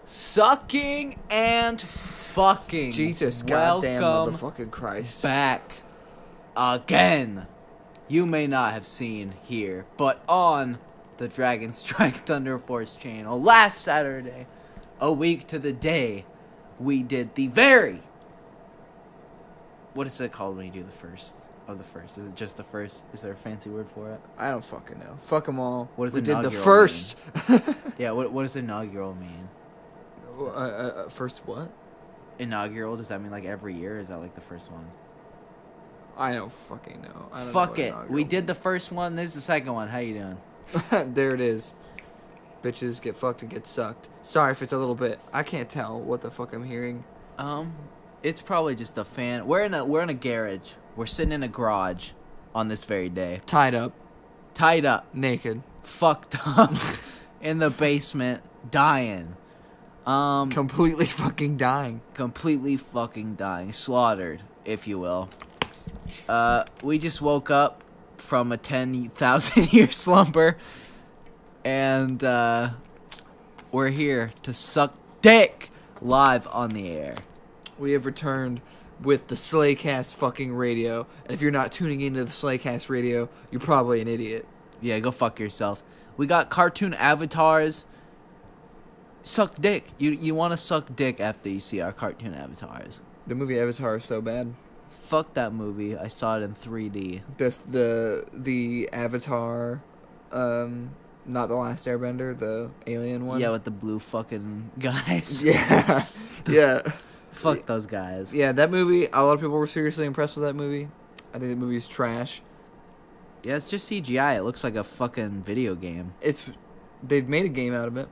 Sucking and fucking. Jesus goddamn motherfucking Christ. Back again. You may not have seen here, but on the Dragon Strike Thunder Force channel last Saturday, a week to the day, we did the very... What is it called when you do the first of the first? Is it just the first? Is there a fancy word for it? I don't fucking know. Fuck them all. What does we did the inaugural first. Yeah, what does inaugural mean? First what? Inaugural, does that mean like every year? Or is that like the first one? I don't fucking know. I don't Fuck know it. We did the first one. This is the second one. How you doing? There it is. Bitches get fucked and get sucked. Sorry if it's a little bit. I can't tell what the fuck I'm hearing. It's probably just a fan. We're in a garage. We're sitting in a garage on this very day. Tied up. Naked. Fucked up. In the basement. Dying. Completely fucking dying. Slaughtered, if you will. We just woke up from a 10,000 year slumber. And, we're here to suck dick live on the air. We have returned with the Slaycast fucking radio. And if you're not tuning into the Slaycast radio, you're probably an idiot. Yeah, go fuck yourself. We got cartoon avatars. Suck dick. You want to suck dick after you see our cartoon avatars. The movie Avatar is so bad. Fuck that movie. I saw it in 3D. The Avatar, not the Last Airbender, the alien one. Yeah, with the blue fucking guys. Yeah. Yeah. Fuck those guys. Yeah, that movie, a lot of people were seriously impressed with that movie. I think the movie is trash. Yeah, it's just CGI. It looks like a fucking video game. They've made a game out of it.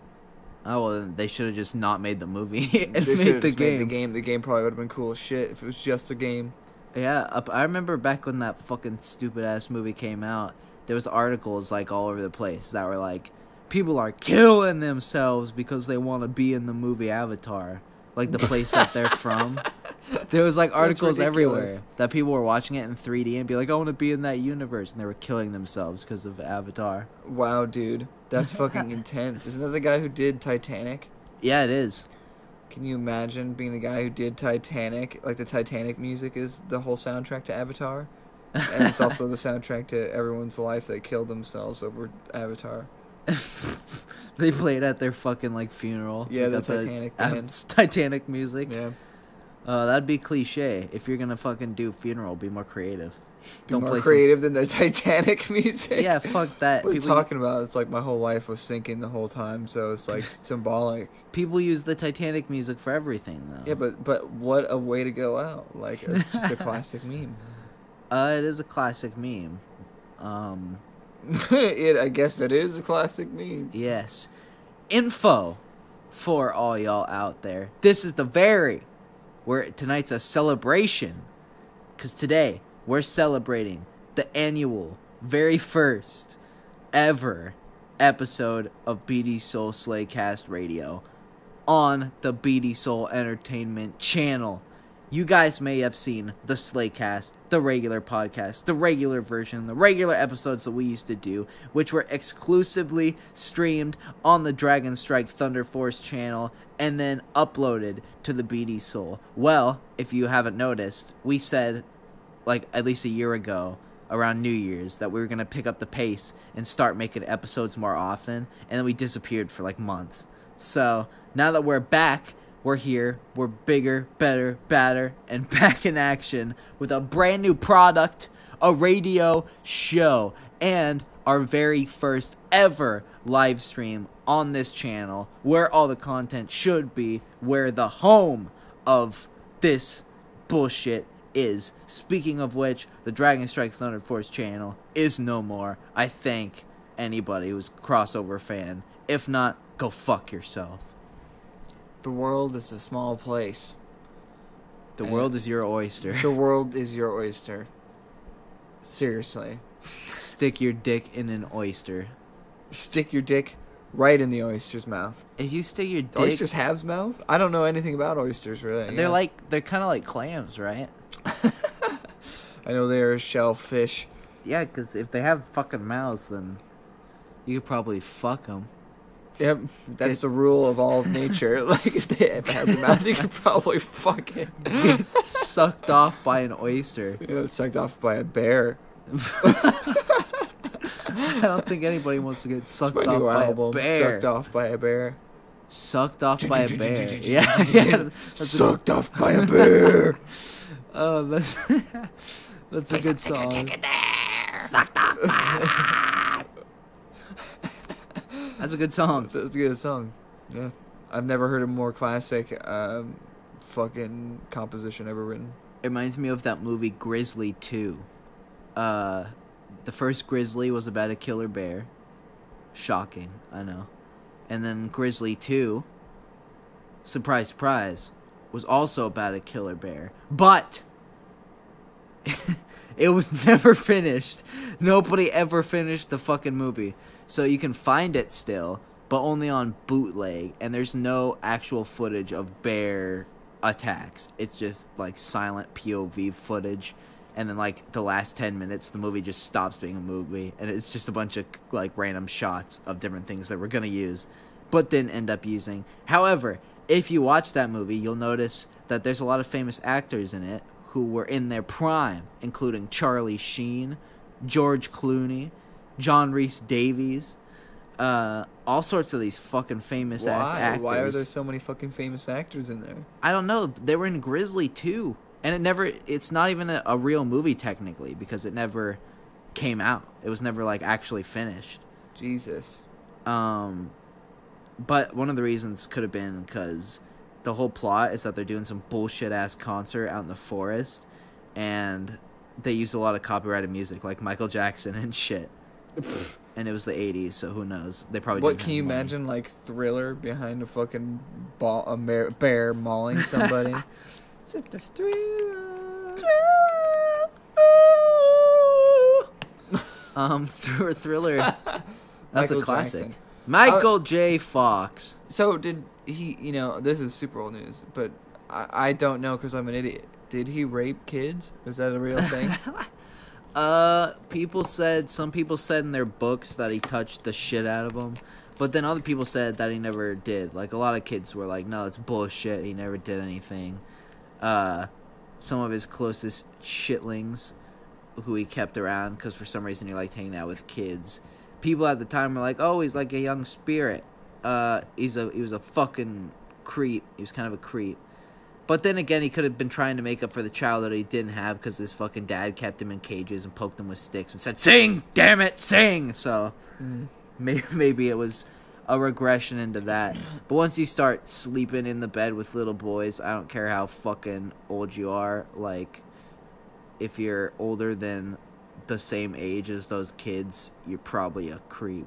Oh, well, then they should have just not made the movie and they made the game. game. The game probably would have been cool as shit if it was just a game. Yeah, I remember back when that fucking stupid-ass movie came out, there was articles, like, all over the place that were like, people are killing themselves because they want to be in the movie Avatar. Like, the place that they're from. There was, like, articles everywhere that people were watching it in 3D and be like, I want to be in that universe. And they were killing themselves because of Avatar. Wow, dude. That's fucking intense. Isn't that the guy who did Titanic? Yeah, it is. Can you imagine being the guy who did Titanic? Like, the Titanic music is the whole soundtrack to Avatar. And it's also the soundtrack to everyone's life that killed themselves over Avatar. They played at their fucking, like, funeral. Yeah, the Titanic band. Titanic music. Yeah. That'd be cliche. If you're gonna fucking do funeral, be more creative. Don't more creative than the Titanic music. Yeah, fuck that. What are you talking about? It's like my whole life was sinking the whole time, so it's like symbolic. People use the Titanic music for everything, though. Yeah, but what a way to go out! Like it's just a classic meme. It is a classic meme. I guess it is a classic meme. Yes. Info for all y'all out there. This is where tonight's a celebration. Because today, we're celebrating the annual, very first ever episode of BD Soul Slaycast Radio on the BD Soul Entertainment channel. You guys may have seen the Slaycast, the regular podcast, the regular version, the regular episodes that we used to do, which were exclusively streamed on the Dragon Strike Thunder Force channel and then uploaded to the BD Soul. Well, if you haven't noticed, we said, like, at least a year ago, around New Year's, that we were going to pick up the pace and start making episodes more often, and then we disappeared for, like, months. So, now that we're back, we're here, we're bigger, better, badder, and back in action with a brand new product, a radio show, and our very first ever live stream on this channel, where all the content should be, where the home of this bullshit is. Speaking of which, the Dragon Strike Thunder Force channel is no more. I thank anybody who's a crossover fan. If not, go fuck yourself. The world is a small place. The world is your oyster. The world is your oyster. Seriously. Stick your dick in an oyster. Stick your dick right in the oyster's mouth. If you stick your Do dick, oysters have mouths? I don't know anything about oysters, really. they're kind of like clams, right? I know they're shellfish. Yeah, because if they have fucking mouths, then you could probably fuck them. Yep, that's the rule of all of nature. Like, if it has a mouth, you could probably fuck it. Sucked off by an oyster. Yeah, it's sucked off by a bear. I don't think anybody wants to get sucked It's my off new by album, a bear. Sucked off by a bear. Sucked off by a bear. Yeah, yeah. Sucked off by a bear. Oh, that's a good song. Sucked off by a bear. That's a good song. That's a good song. Yeah. I've never heard a more classic fucking composition ever written. It reminds me of that movie Grizzly 2. The first Grizzly was about a killer bear. Shocking, I know. And then Grizzly 2, surprise, surprise, was also about a killer bear. But it was never finished. Nobody ever finished the fucking movie. So you can find it still, but only on bootleg. And there's no actual footage of bear attacks. It's just like silent POV footage. And then like the last 10 minutes, the movie just stops being a movie. And it's just a bunch of like random shots of different things that we're going to use, but didn't end up using. However, if you watch that movie, you'll notice that there's a lot of famous actors in it who were in their prime, including Charlie Sheen, George Clooney, John Rhys Davies, all sorts of these fucking famous ass actors. Why are there so many fucking famous actors in there? I don't know. They were in Grizzly 2. And it's not even a real movie technically, because it never came out. It was never like actually finished. Jesus. But one of the reasons could have been because the whole plot is that they're doing some bullshit ass concert out in the forest, and they used a lot of copyrighted music like Michael Jackson and shit. And it was the 80s, so who knows? They probably. What can you imagine, like Thriller behind a fucking bear mauling somebody? It's the Thriller. Thriller. That's a classic. Jackson. Michael J. Fox. So did he? You know, this is super old news, but I don't know because I'm an idiot. Did he rape kids? Is that a real thing? Some people said in their books that he touched the shit out of them, but then other people said that he never did. Like, a lot of kids were like, no, it's bullshit, he never did anything. Some of his closest shitlings who he kept around, because for some reason he liked hanging out with kids. People at the time were like, oh, he's like a young spirit. He was a fucking creep. He was kind of a creep. But then again, he could have been trying to make up for the childhood he didn't have, because his fucking dad kept him in cages and poked him with sticks and said, sing, damn it, sing! So, maybe it was a regression into that. But once you start sleeping in the bed with little boys, I don't care how fucking old you are, like, if you're older than the same age as those kids, you're probably a creep.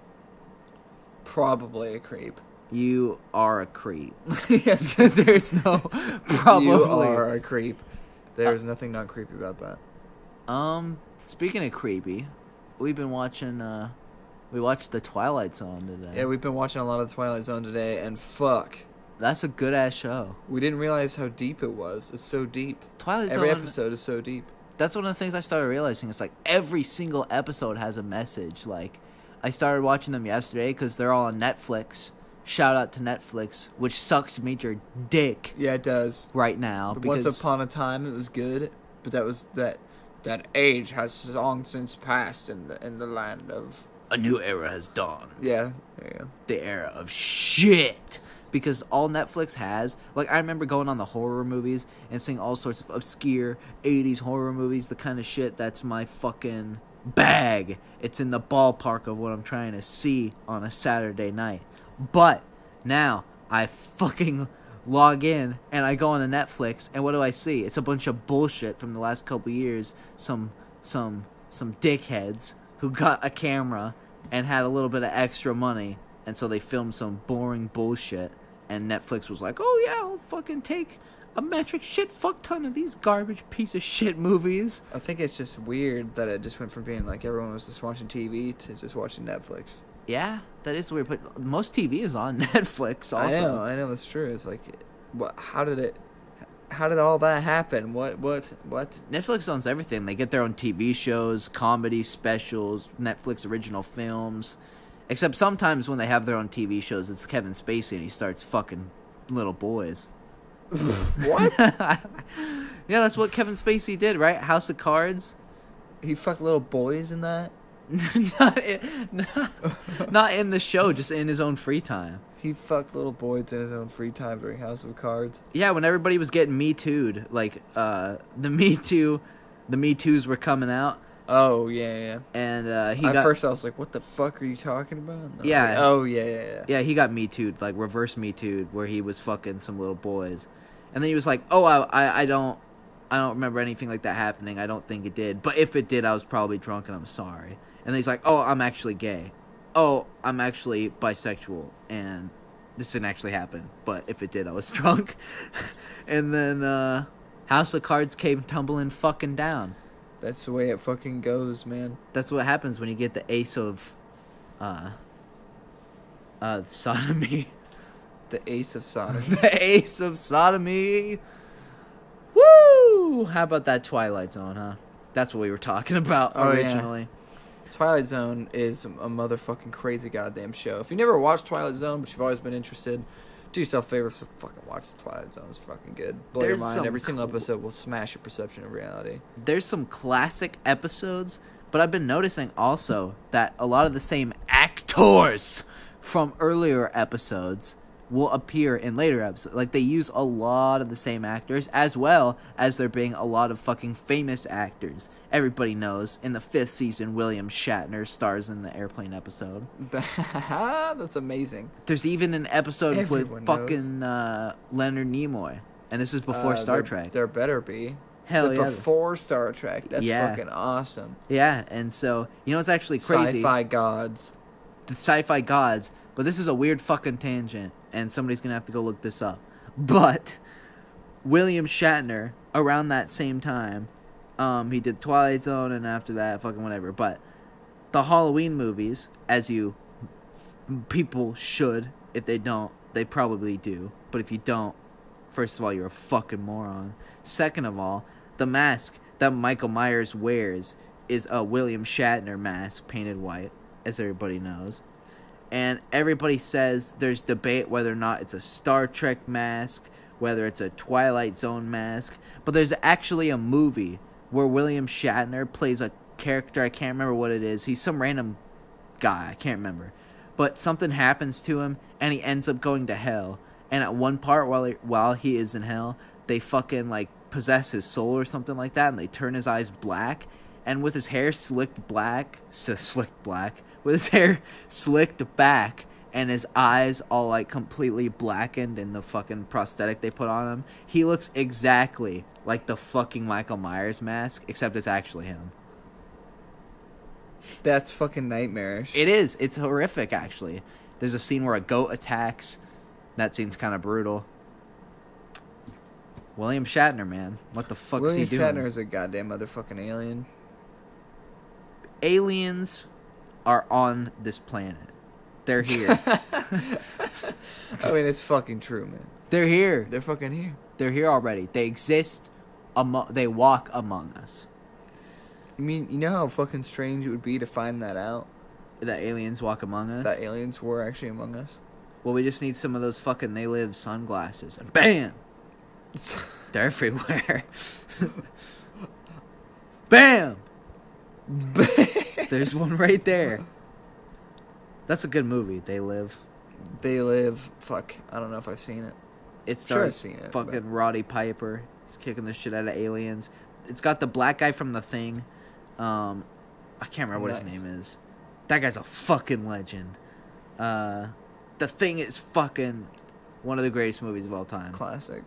Probably a creep. You are a creep. Yes. There's no probably. You are a creep. There's nothing not creepy about that. Speaking of creepy, we've been watching, we watched The Twilight Zone today. Yeah, we've been watching a lot of Twilight Zone today, and fuck. That's a good-ass show. We didn't realize how deep it was. It's so deep. Twilight Zone. Every episode is so deep. That's one of the things I started realizing. It's like every single episode has a message. Like, I started watching them yesterday because they're all on Netflix. Shout out to Netflix, which sucks major dick. Yeah, it does. Right now. Once upon a time, it was good, but that age has long since passed in the land of. A new era has dawned. Yeah, there you go. The era of shit. Because all Netflix has, like, I remember going on the horror movies and seeing all sorts of obscure 80s horror movies, the kind of shit that's my fucking bag. It's in the ballpark of what I'm trying to see on a Saturday night. But now I fucking log in and I go on to Netflix, and what do I see? It's a bunch of bullshit from the last couple years. Some dickheads who got a camera and had a little bit of extra money, and so they filmed some boring bullshit. And Netflix was like, oh yeah, I'll fucking take a metric shit fuck ton of these garbage piece of shit movies. I think it's just weird that it just went from being like everyone was just watching TV to just watching Netflix. Yeah, that is weird. But most TV is on Netflix. Also, I know that's true. It's like, what? How did all that happen? What? Netflix owns everything. They get their own TV shows, comedy specials, Netflix original films. Except sometimes when they have their own TV shows, it's Kevin Spacey and he starts fucking little boys. What? Yeah, that's what Kevin Spacey did, right? House of Cards. He fucked little boys in that? not in the show, just in his own free time. He fucked little boys in his own free time during House of Cards. Yeah, when everybody was getting Me Too'd, like the Me Too's were coming out. Oh yeah. And At first I was like, "What the fuck are you talking about?" Yeah. Like, oh yeah. Yeah, he got Me Too'd, like reverse Me Too'd, where he was fucking some little boys, and then he was like, "Oh, I don't remember anything like that happening. I don't think it did, but if it did, I was probably drunk and I'm sorry." And then he's like, "Oh, I'm actually gay. Oh, I'm actually bisexual, and this didn't actually happen, but if it did, I was drunk." And then House of Cards came tumbling fucking down. That's the way it fucking goes, man. That's what happens when you get the ace of sodomy. The ace of sodomy. The ace of sodomy. Woo! How about that Twilight Zone, huh? That's what we were talking about originally. Yeah. Twilight Zone is a motherfucking crazy goddamn show. If you never watched Twilight Zone, but you've always been interested, do yourself a favor, so fucking watch the Twilight Zone. It's fucking good. Blow your mind. Every single episode will smash your perception of reality. There's some classic episodes, but I've been noticing also that a lot of the same actors from earlier episodes will appear in later episodes. Like, they use a lot of the same actors, as well as there being a lot of fucking famous actors. Everybody knows, in the 5th season, William Shatner stars in the airplane episode. That's amazing. There's even an episode Everyone with fucking Leonard Nimoy. And this is before Star Trek. There better be. Hell yeah. Before Star Trek. That's fucking awesome. Yeah, and so, you know what's actually crazy? Sci-fi gods. The sci-fi gods. But this is a weird fucking tangent, and somebody's gonna have to go look this up. But William Shatner, around that same time, he did Twilight Zone, and after that, fucking whatever. But the Halloween movies, as people should, if they don't, they probably do. But if you don't, first of all, you're a fucking moron. Second of all, the mask that Michael Myers wears is a William Shatner mask painted white, as everybody knows. And everybody says there's debate whether or not it's a Star Trek mask, whether it's a Twilight Zone mask. But there's actually a movie where William Shatner plays a character. I can't remember what it is. He's some random guy. I can't remember. But something happens to him, and he ends up going to hell. And at one part, while he is in hell, they fucking, like, possess his soul or something like that, and they turn his eyes black. And with his hair slicked black, with his hair slicked back and his eyes all like completely blackened in the fucking prosthetic they put on him, he looks exactly like the fucking Michael Myers mask, except it's actually him. That's fucking nightmarish. It is. It's horrific, actually. There's a scene where a goat attacks. That scene's kind of brutal. William Shatner, man. What the fuck is he doing? William Shatner is a goddamn motherfucking alien. Aliens are on this planet. They're here. I mean, it's fucking true, man. They're here. They're fucking here. They're here already. They exist. They walk among us. I mean, you know how fucking strange it would be to find that out? That aliens walk among us? That aliens were actually among us? Well, we just need some of those fucking They Live sunglasses. And bam! They're everywhere. Bam! There's one right there. That's a good movie. They Live. They Live. Fuck. I don't know if I've seen it. It stars sure I've seen it, fucking Roddy Piper. He's kicking the shit out of aliens. It's got the black guy from The Thing. I can't remember what his name is. That guy's a fucking legend. The Thing is fucking one of the greatest movies of all time. Classic.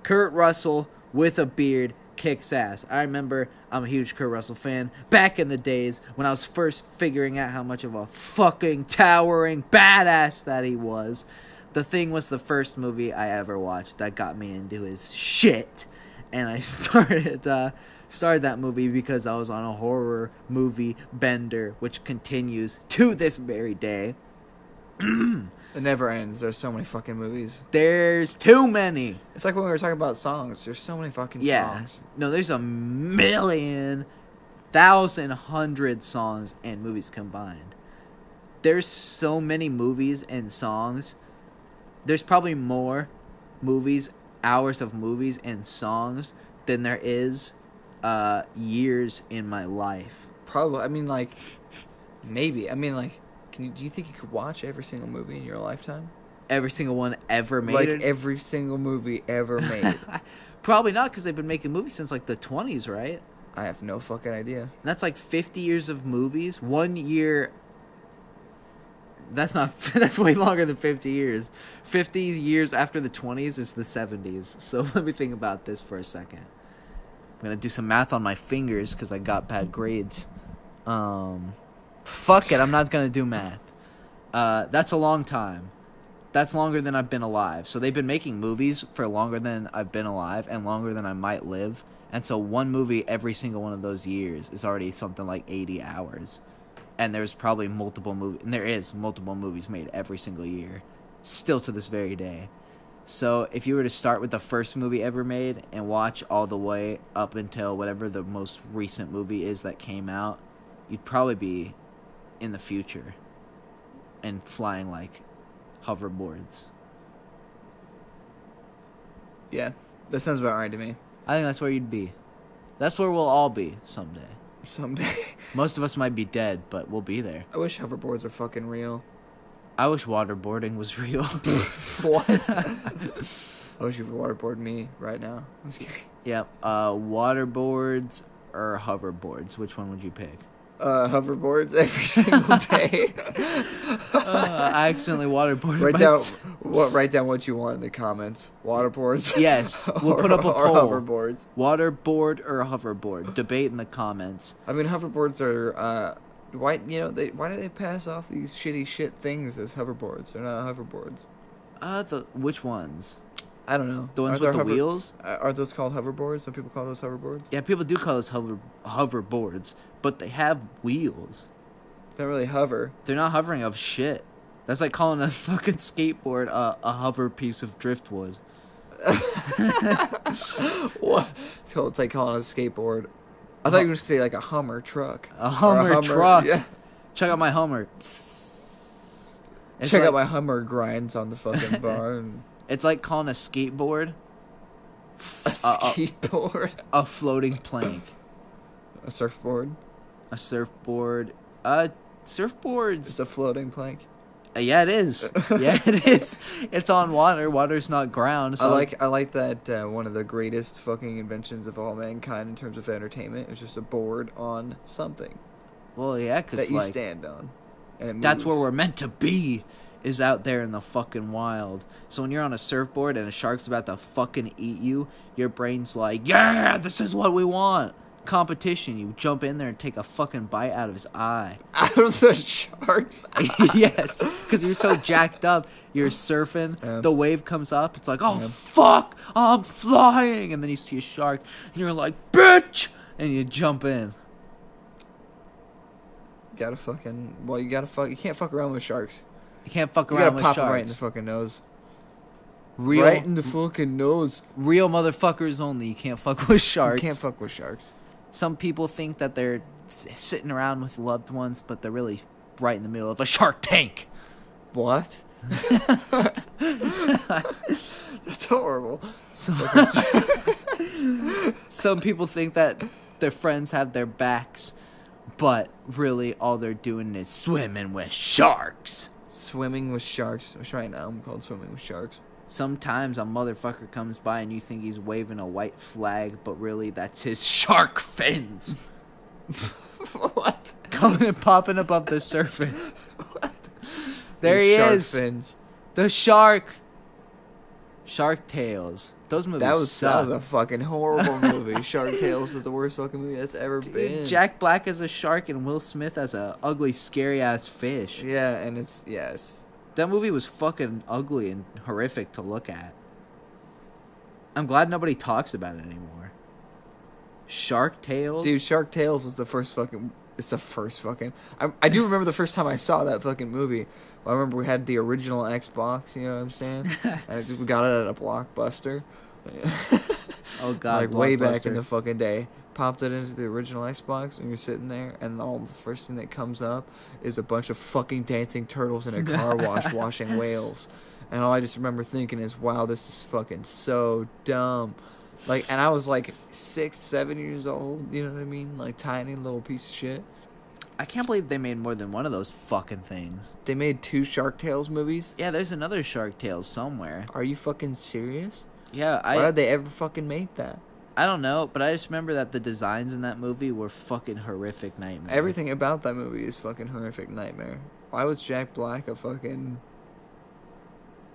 Kurt Russell with a beard kicks ass. I remember I'm a huge Kurt Russell fan. Back in the days when I was first figuring out how much of a fucking towering badass that he was. The Thing was the first movie I ever watched that got me into his shit. and I started that movie because I was on a horror movie bender, which continues to this very day. It never ends. There's so many fucking movies. There's too many. It's like when we were talking about songs. There's so many fucking songs. No, there's a million, 1,100 songs and movies combined. There's so many movies and songs. There's probably more movies, hours of movies and songs than there is years in my life. Probably. I mean, like, maybe. I mean, like, do you think you could watch every single movie in your lifetime? Every single one ever made? Like, every single movie ever made. Probably not, because they've been making movies since, like, the 20s, right? I have no fucking idea. And that's, like, 50 years of movies. 1 year... That's way longer than 50 years. 50 years after the 20s is the 70s. So let me think about this for a second. I'm going to do some math on my fingers because I got bad grades. Fuck it, I'm not going to do math. That's a long time. That's longer than I've been alive. So they've been making movies for longer than I've been alive and longer than I might live. And so one movie every single one of those years is already something like 80 hours. And there's probably multiple movies, and there is multiple movies made every single year, still to this very day. So if you were to start with the first movie ever made and watch all the way up until whatever the most recent movie is that came out, you'd probably be in the future and flying like hoverboards. Yeah, that sounds about right to me. I think that's where you'd be. That's where we'll all be someday. Someday. Most of us might be dead, but we'll be there. I wish hoverboards were fucking real. I wish waterboarding was real. What? I wish you would waterboard me right now. I'm just kidding. Yep. Waterboards or hoverboards? Which one would you pick? Hoverboards every single day. I accidentally waterboarded myself. Write down what you want in the comments. Waterboards. Yes, we'll put up a poll. Or hoverboards. Waterboard or hoverboard? Debate in the comments. I mean, hoverboards are why do they pass off these shit things as hoverboards? They're not hoverboards. Which ones? I don't know. The ones with the wheels? Are those called hoverboards? Some people call those hoverboards? Yeah, people do call those hoverboards, but they have wheels. They don't really hover. They're not hovering of shit. That's like calling a fucking skateboard a hover piece of driftwood. What? So it's like calling a skateboard. I thought you were going to say like a Hummer truck. A Hummer truck. Yeah. Check out my Hummer. Check out my Hummer grinds on the fucking barn. It's like calling a skateboard a skateboard. A floating plank. A surfboard. A surfboard. Surfboards. It's a floating plank. Yeah, it is. Yeah, it is. It's on water. Water's not ground. So I like that one of the greatest fucking inventions of all mankind in terms of entertainment is just a board on something. Well, yeah, because that you stand on, and it moves. That's where we're meant to be. Is out there in the fucking wild. So when you're on a surfboard and a shark's about to fucking eat you, your brain's like, yeah, this is what we want. Competition. You jump in there and take a fucking bite out of his eye. Out of the shark's eye? Yes, because you're so jacked up. You're surfing. Yeah. The wave comes up. It's like, oh, fuck, I'm flying. And then you see a shark. And you're like, bitch. And you jump in. You can't fuck around with sharks. You can't fuck around with sharks. You gotta pop him right in the fucking nose. Real, right in the fucking nose. Real motherfuckers only. You can't fuck with sharks. You can't fuck with sharks. Some people think that they're sitting around with loved ones, but they're really right in the middle of a shark tank. What? That's horrible. Some people think that their friends have their backs, but really all they're doing is swimming with sharks. Swimming with sharks. Which right now I'm called swimming with sharks. Sometimes a motherfucker comes by and you think he's waving a white flag, but really that's his shark fins. What? Coming and popping above the surface. What? There he is. Shark fins. The shark. Shark Tales. Those movies suck. That was a fucking horrible movie. Shark Tales is the worst fucking movie that's ever been. Jack Black as a shark and Will Smith as a ugly, scary ass fish. Yeah, and it's that movie was fucking ugly and horrific to look at. I'm glad nobody talks about it anymore. Shark Tales? Dude, Shark Tales is the first fucking... It's the first fucking... I do remember the first time I saw that fucking movie. I remember we had the original Xbox, you know what I'm saying? And we got it at a Blockbuster. Oh, God, like, way back in the fucking day. Popped it into the original Xbox, and you're sitting there, and the first thing that comes up is a bunch of fucking dancing turtles in a car wash washing whales. And all I just remember thinking is, wow, this is fucking so dumb. Like, and I was like 6, 7 years old, you know what I mean? Like, tiny little piece of shit. I can't believe they made more than one of those fucking things. They made 2 Shark Tales movies? Yeah, there's another Shark Tales somewhere. Are you fucking serious? Yeah, Why would they ever fucking make that? I don't know, but I just remember that the designs in that movie were fucking horrific nightmare. Everything about that movie is fucking horrific nightmare. Why was Jack Black a fucking...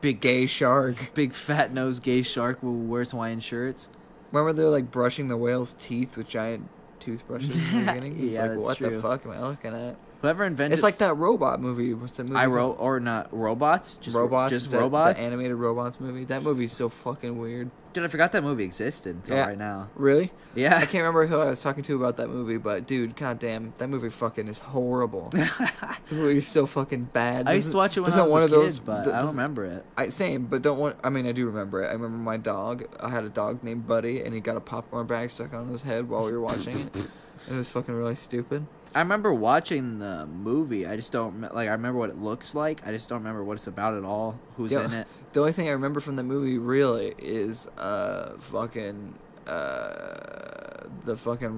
big gay shark? Big fat-nosed gay shark who wears Hawaiian shirts. Remember they're like brushing the whale's teeth with giant toothbrushes in the beginning? It's yeah, like, what true. the fuck am I looking at? Whoever invented... It's like that robot movie. What's the movie? Or not, Robots? Just Robots? Just Robots? The animated Robots movie? That movie's so fucking weird. Dude, I forgot that movie existed until right now. Really? Yeah. I can't remember who I was talking to about that movie, but dude, goddamn, that movie fucking is horrible. The movie is so fucking bad. I used to watch it when I was a kid, but I don't remember it. Same, but don't want... I mean, I do remember it. I remember my dog. I had a dog named Buddy, and he got a popcorn bag stuck on his head while we were watching it. It was fucking really stupid. I remember watching the movie. I just don't... Like, I remember what it looks like. I just don't remember what it's about at all. Who's in it. The only thing I remember from the movie, really, is the fucking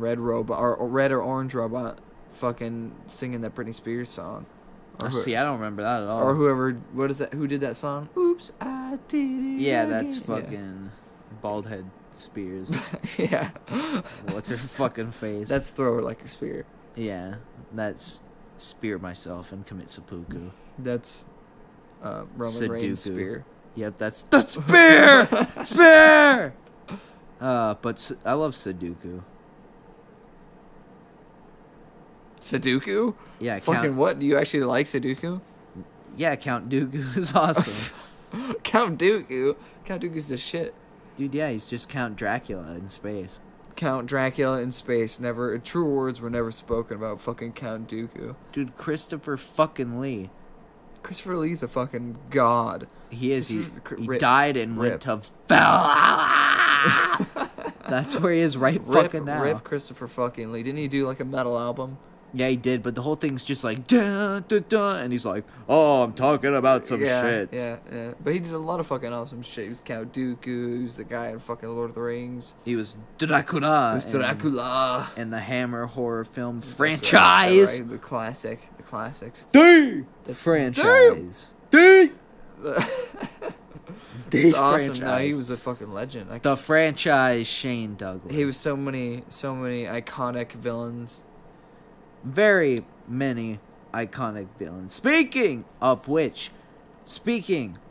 red robot... Or red or orange robot fucking singing that Britney Spears song. See, I don't remember that at all. Or whoever... What is that? Who did that song? Oops, I did it Yeah, again. that's fucking... Baldhead Spears. Yeah. What's her fucking face? That's Throw Her Like Your Spear. Yeah, that's Spear Myself and Commit Seppuku. That's Roman Reigns' spear. Yep, that's the spear! Spear! But I love Sudoku. Sudoku? Yeah, fucking what? Do you actually like Sudoku? Yeah, Count Dooku is awesome. Count Dooku? Count Dooku's the shit. Dude, yeah, he's just Count Dracula in space. Count Dracula in space. Never... True words were never spoken about fucking Count Dooku. Dude, Christopher fucking Lee. Christopher Lee's a fucking god. He is. He died and went to... That's where he is fucking now. Rip Christopher fucking Lee. Didn't he do like a metal album? Yeah, he did, but the whole thing's just like, dun, dun, dun, and he's like, oh, I'm talking about some shit. Yeah. But he did a lot of fucking awesome shit. He was Count Dooku, he was the guy in fucking Lord of the Rings. He was Dracula. He was Dracula. And the Hammer horror film franchise. Right. The classics. The franchise. The It's awesome. No, he was a fucking legend. The franchise Shane Douglas. He was so many iconic villains. Very many iconic villains. Speaking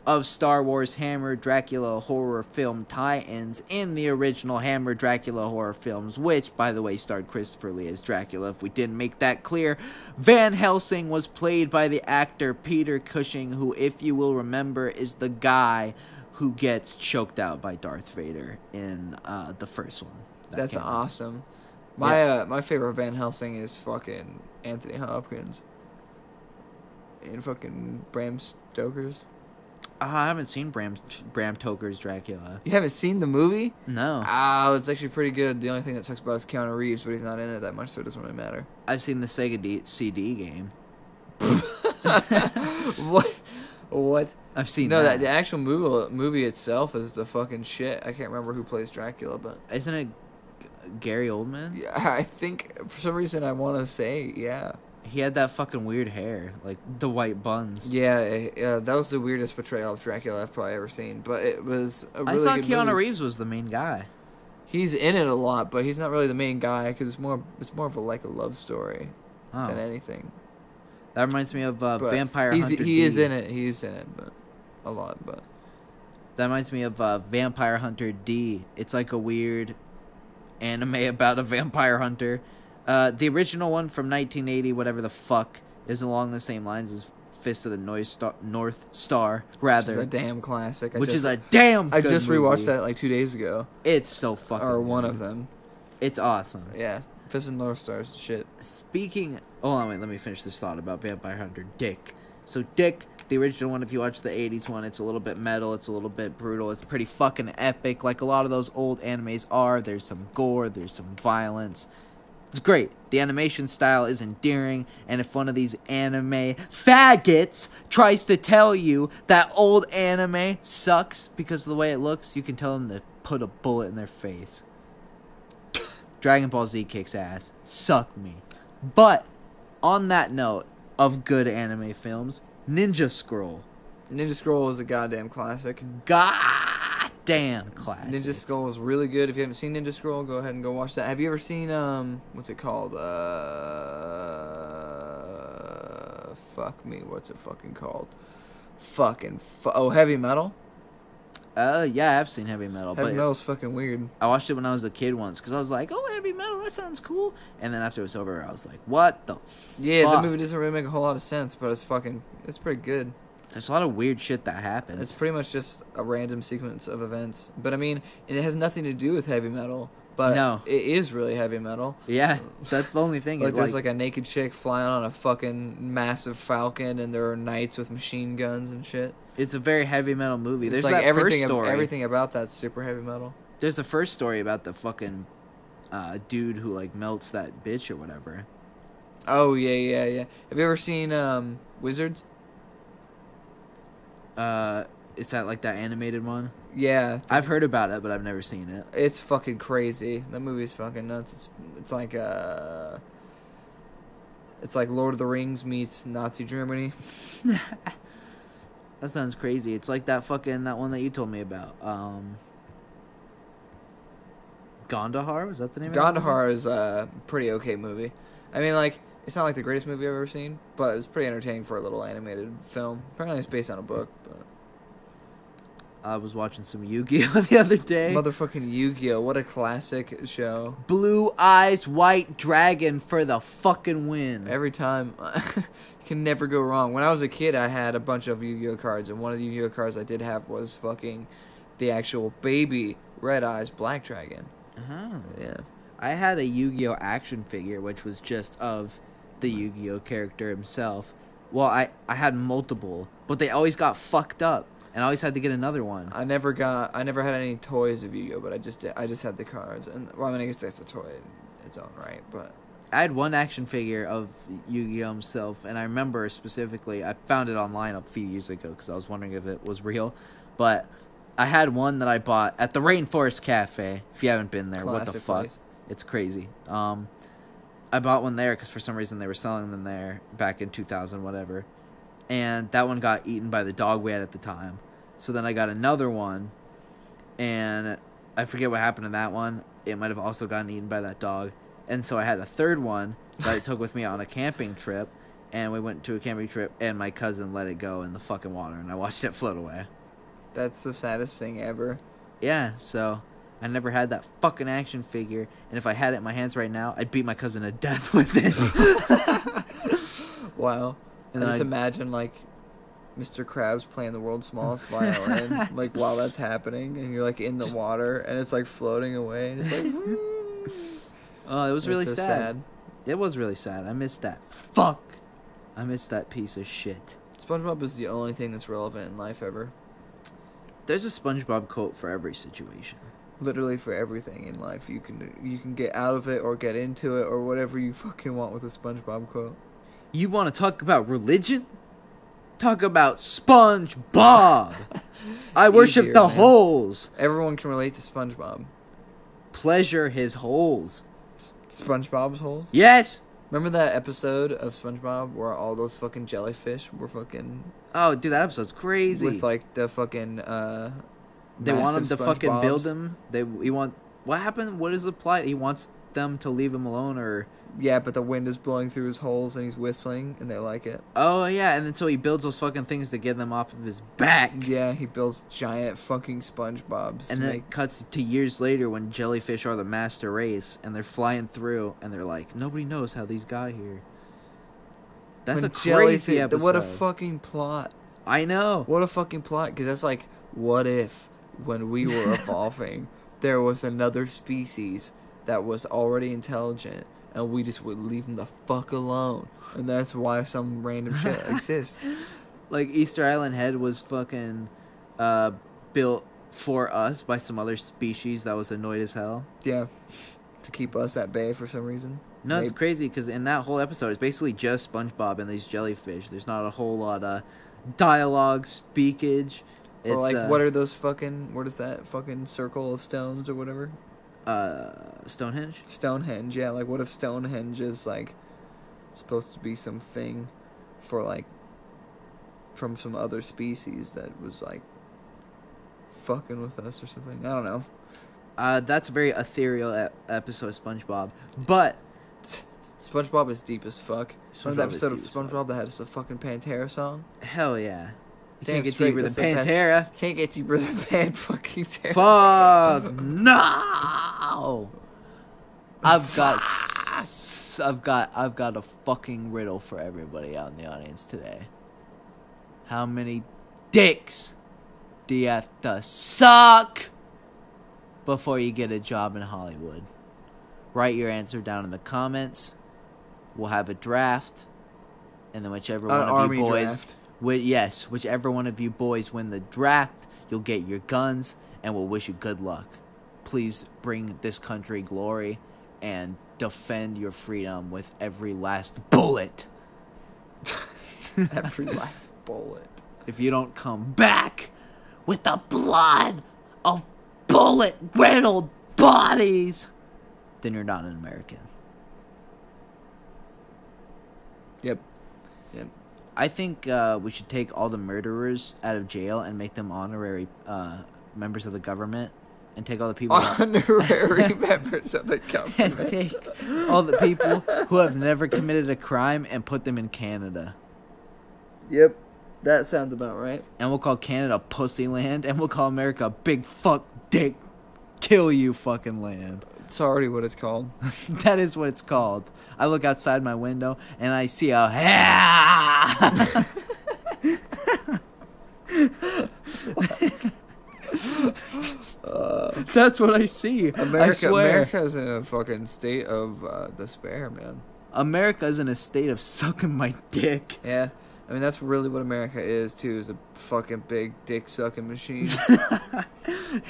of Star Wars Hammer Dracula horror film tie-ins in the original Hammer Dracula horror films, which, by the way, starred Christopher Lee as Dracula, if we didn't make that clear, Van Helsing was played by the actor Peter Cushing, who, if you will remember, is the guy who gets choked out by Darth Vader in the first one. That's awesome. My favorite Van Helsing is fucking Anthony Hopkins. And fucking Bram Stoker's. I haven't seen Bram Stoker's Dracula. You haven't seen the movie? No. It's actually pretty good. The only thing that sucks about it is Keanu Reeves, but he's not in it that much, so it doesn't really matter. I've seen the Sega CD game. What? I've seen that. The actual movie itself is the fucking shit. I can't remember who plays Dracula, but... Isn't it Gary Oldman? Yeah, I think, for some reason, I want to say, yeah. He had that fucking weird hair, like the white buns. Yeah, that was the weirdest portrayal of Dracula I've probably ever seen, but it was a really good movie. I thought Keanu Reeves was the main guy. He's in it a lot, but he's not really the main guy, because it's more of a love story than anything. That reminds me of Vampire Hunter D. He is in it, but a lot, but... That reminds me of Vampire Hunter D. It's like a weird anime about a vampire hunter. The original one from 1980, whatever the fuck, is along the same lines as Fist of the North Star, rather. Which is a damn classic. I just rewatched that like 2 days ago. It's so fucking Or one good. of them. It's awesome. Yeah. Fist and North Stars shit. Speaking... Hold on, wait, let me finish this thought about Vampire Hunter. Dick. So, Dick, the original one, if you watch the 80s one, it's a little bit metal, it's a little bit brutal, it's pretty fucking epic, like a lot of those old animes are. There's some gore, there's some violence. It's great. The animation style is endearing, and if one of these anime faggots tries to tell you that old anime sucks because of the way it looks, you can tell them to put a bullet in their face. Dragon Ball Z kicks ass. Suck me. But, on that note of good anime films, Ninja Scroll. Ninja Scroll is a goddamn classic. Goddamn classic. Ninja Scroll is really good. If you haven't seen Ninja Scroll, go ahead and go watch that. Have you ever seen, what's it called? Fuck me, what's it fucking called? Heavy Metal? Yeah, I've seen Heavy Metal. Heavy Metal's fucking weird. I watched it when I was a kid once, because I was like, oh, Heavy Metal, that sounds cool. And then after it was over, I was like, what the Yeah, fuck? the movie doesn't really make a whole lot of sense, but it's pretty good. There's a lot of weird shit that happens. It's pretty much just a random sequence of events. But, I mean, it has nothing to do with heavy metal. But no. It is really heavy metal. Yeah, that's the only thing. Like, there's, like, a naked chick flying on a fucking massive falcon, and there are knights with machine guns and shit. It's a very heavy metal movie. There's like that everything, first story. Everything about that's super heavy metal. There's the first story about the fucking dude who, like, melts that bitch or whatever. Oh, yeah. Have you ever seen Wizards? Is that like that animated one? Yeah. I've heard about it, but I've never seen it. It's fucking crazy. That movie's fucking nuts. It's like Lord of the Rings meets Nazi Germany. That sounds crazy. It's like that one that you told me about. Gondahar? Was that the name of it? Gondahar is a pretty okay movie. I mean, like, it's not like the greatest movie I've ever seen, but it was pretty entertaining for a little animated film. Apparently it's based on a book, but... I was watching some Yu-Gi-Oh! The other day. Motherfucking Yu-Gi-Oh! What a classic show. Blue Eyes White Dragon for the fucking win. Every time. You can never go wrong. When I was a kid, I had a bunch of Yu-Gi-Oh! Cards, and one of the Yu-Gi-Oh! Cards I did have was fucking the actual baby Red Eyes Black Dragon. Oh. Yeah. I had a Yu-Gi-Oh! Action figure, which was just of the Yu-Gi-Oh! Character himself. Well, I had multiple, but they always got fucked up. And I always had to get another one. I never had any toys of Yu-Gi-Oh, but I just had the cards. And well, I mean, I guess that's a toy in its own right, but I had one action figure of Yu-Gi-Oh himself, and I remember specifically, I found it online a few years ago because I was wondering if it was real, but I had one that I bought at the Rainforest Cafe. If you haven't been there, classic what the fuck? place. It's crazy. I bought one there because for some reason they were selling them there back in 2000, whatever. And that one got eaten by the dog we had at the time. So then I got another one, and I forget what happened to that one. It might have also gotten eaten by that dog. And so I had a third one that I took with me on a camping trip, and we went to a camping trip, and my cousin let it go in the fucking water, and I watched it float away. That's the saddest thing ever. Yeah, so I never had that fucking action figure, and if I had it in my hands right now, I'd beat my cousin to death with it. Wow. And I just imagine, like, Mr. Krabs playing the world's smallest violin, like, while that's happening, and you're, like, in the water, and it's, like, floating away, and it's, like... Oh, it was really so sad. It was really sad. I missed that. Fuck! I missed that piece of shit. SpongeBob is the only thing that's relevant in life ever. There's a SpongeBob quote for every situation. Literally for everything in life. You can get out of it or get into it or whatever you fucking want with a SpongeBob quote. You want to talk about religion? Talk about SpongeBob. I worship easier, the man. holes. Everyone can relate to SpongeBob. Pleasure his holes. SpongeBob's holes? Yes. Remember that episode of SpongeBob where all those fucking jellyfish were fucking... Oh, dude, that episode's crazy. With, like, the fucking, They want him to fucking SpongeBobs. build him. He want... What happened? What is the plot? He wants them to leave him alone, or... Yeah, but the wind is blowing through his holes and he's whistling and they like it. Oh, yeah, and then so he builds those fucking things to get them off of his back. Yeah, he builds giant fucking SpongeBobs. And then it cuts to years later when jellyfish are the master race, and they're flying through, and they're like, nobody knows how these got here. That's a crazy episode. What a fucking plot. I know. What a fucking plot, because that's like, what if, when we were evolving, there was another species that was already intelligent, and we just would leave them the fuck alone. And that's why some random shit exists. Like, Easter Island Head was fucking built for us by some other species that was annoyed as hell. Yeah. To keep us at bay for some reason. No, it's crazy, because in that whole episode, it's basically just SpongeBob and these jellyfish. There's not a whole lot of dialogue, speakage. It's, or, like, what are those fucking... What is that fucking circle of stones or whatever? Stonehenge? Stonehenge, yeah. Like, what if Stonehenge is, like, supposed to be something for, like, from some other species that was, like, fucking with us or something? I don't know. That's a very ethereal episode of SpongeBob. But... SpongeBob is deep as fuck. Remember the episode of SpongeBob that had a fucking Pantera song? Hell yeah. You can't get straight, deeper than Pantera. Can't get deeper than fucking Terra. Fuck no! I've got a fucking riddle for everybody out in the audience today. How many dicks do you have to suck before you get a job in Hollywood? Write your answer down in the comments. We'll have a draft, and then whichever one of you boys, whichever one of you boys win the draft, you'll get your guns, and we'll wish you good luck. Please bring this country glory and defend your freedom with every last bullet. Every last bullet. If you don't come back with the blood of bullet-riddled bodies, then you're not an American. Yep. I think we should take all the murderers out of jail and make them honorary members of the government, and take all the people honorary members of the government, and take all the people who have never committed a crime and put them in Canada. Yep, that sounds about right. And we'll call Canada Pussy Land, and we'll call America Big Fuck Dick Kill You Fucking Land. It's already what it's called. That is what it's called. I look outside my window and I see a that's what I see. America's in a fucking state of despair, man. America's in a state of sucking my dick. Yeah. I mean, that's really what America is, too, is a fucking big dick-sucking machine.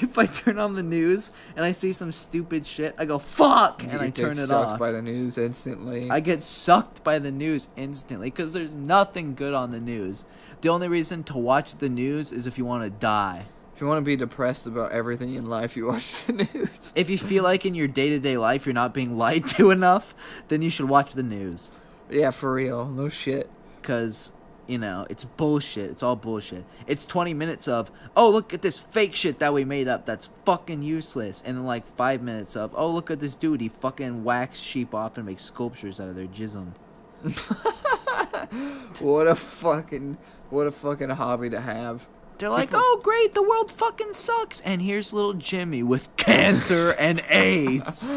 If I turn on the news and I see some stupid shit, I go, fuck! And I turn it off. Sucked by the news instantly. I get sucked by the news instantly, because there's nothing good on the news. The only reason to watch the news is if you want to die. If you want to be depressed about everything in life, you watch the news. If you feel like in your day-to-day life you're not being lied to enough, then you should watch the news. Yeah, for real. No shit. Because... you know, it's bullshit. It's all bullshit. It's 20 minutes of, oh, look at this fake shit that we made up that's fucking useless. And then, like, 5 minutes of, oh, look at this dude. He fucking whacks sheep off and makes sculptures out of their jism. What a fucking hobby to have. They're like, oh, great, the world fucking sucks. And here's little Jimmy with cancer and AIDS.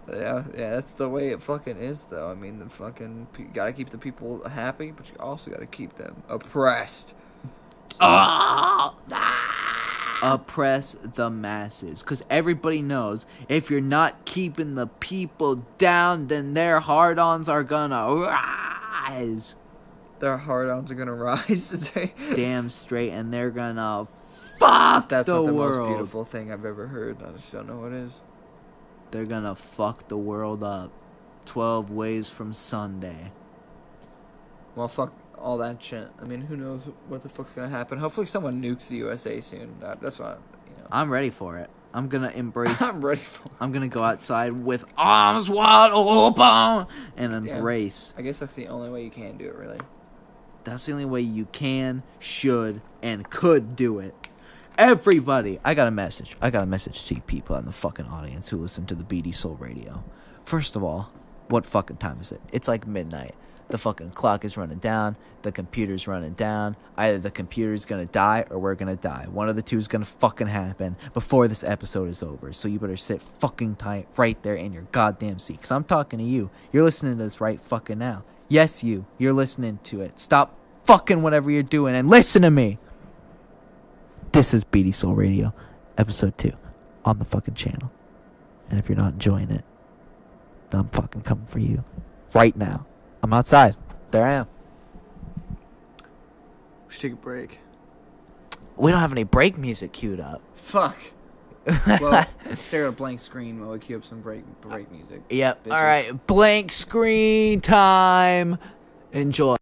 Yeah, that's the way it fucking is, though. I mean, you gotta keep the people happy, but you also gotta keep them oppressed. Oppress the masses. Because everybody knows if you're not keeping the people down, then their hard-ons are gonna rise. Their hard-ons are gonna rise today. Damn straight, and they're gonna fuck That's the not the world. most beautiful thing I've ever heard. I just don't know what it is. They're gonna fuck the world up 12 ways from Sunday. Well, fuck all that shit. I mean, who knows what the fuck's gonna happen. Hopefully someone nukes the USA soon. That's what, I'm ready for it. I'm gonna embrace... I'm ready for it. I'm gonna go outside with arms wide open and embrace. Yeah, I guess that's the only way you can do it, really. That's the only way you can, should, and could do it. Everybody, I got a message to you people in the fucking audience who listen to the BD Soul Radio. First of all, what fucking time is it? It's like midnight. The fucking clock is running down. The computer's running down. Either the computer's gonna die or we're gonna die. One of the two is gonna fucking happen before this episode is over. So you better sit fucking tight right there in your goddamn seat. Because I'm talking to you. You're listening to this right fucking now. Yes, you're listening to it. Stop fucking whatever you're doing and listen to me. This is BD Soul Radio, episode 2, on the fucking channel. And if you're not enjoying it, then I'm fucking coming for you. Right now. I'm outside. There I am. We should take a break. We don't have any break music queued up. Fuck. Well, stare at a blank screen while we queue up some break music. Yep. Bitches. All right. Blank screen time. Enjoy.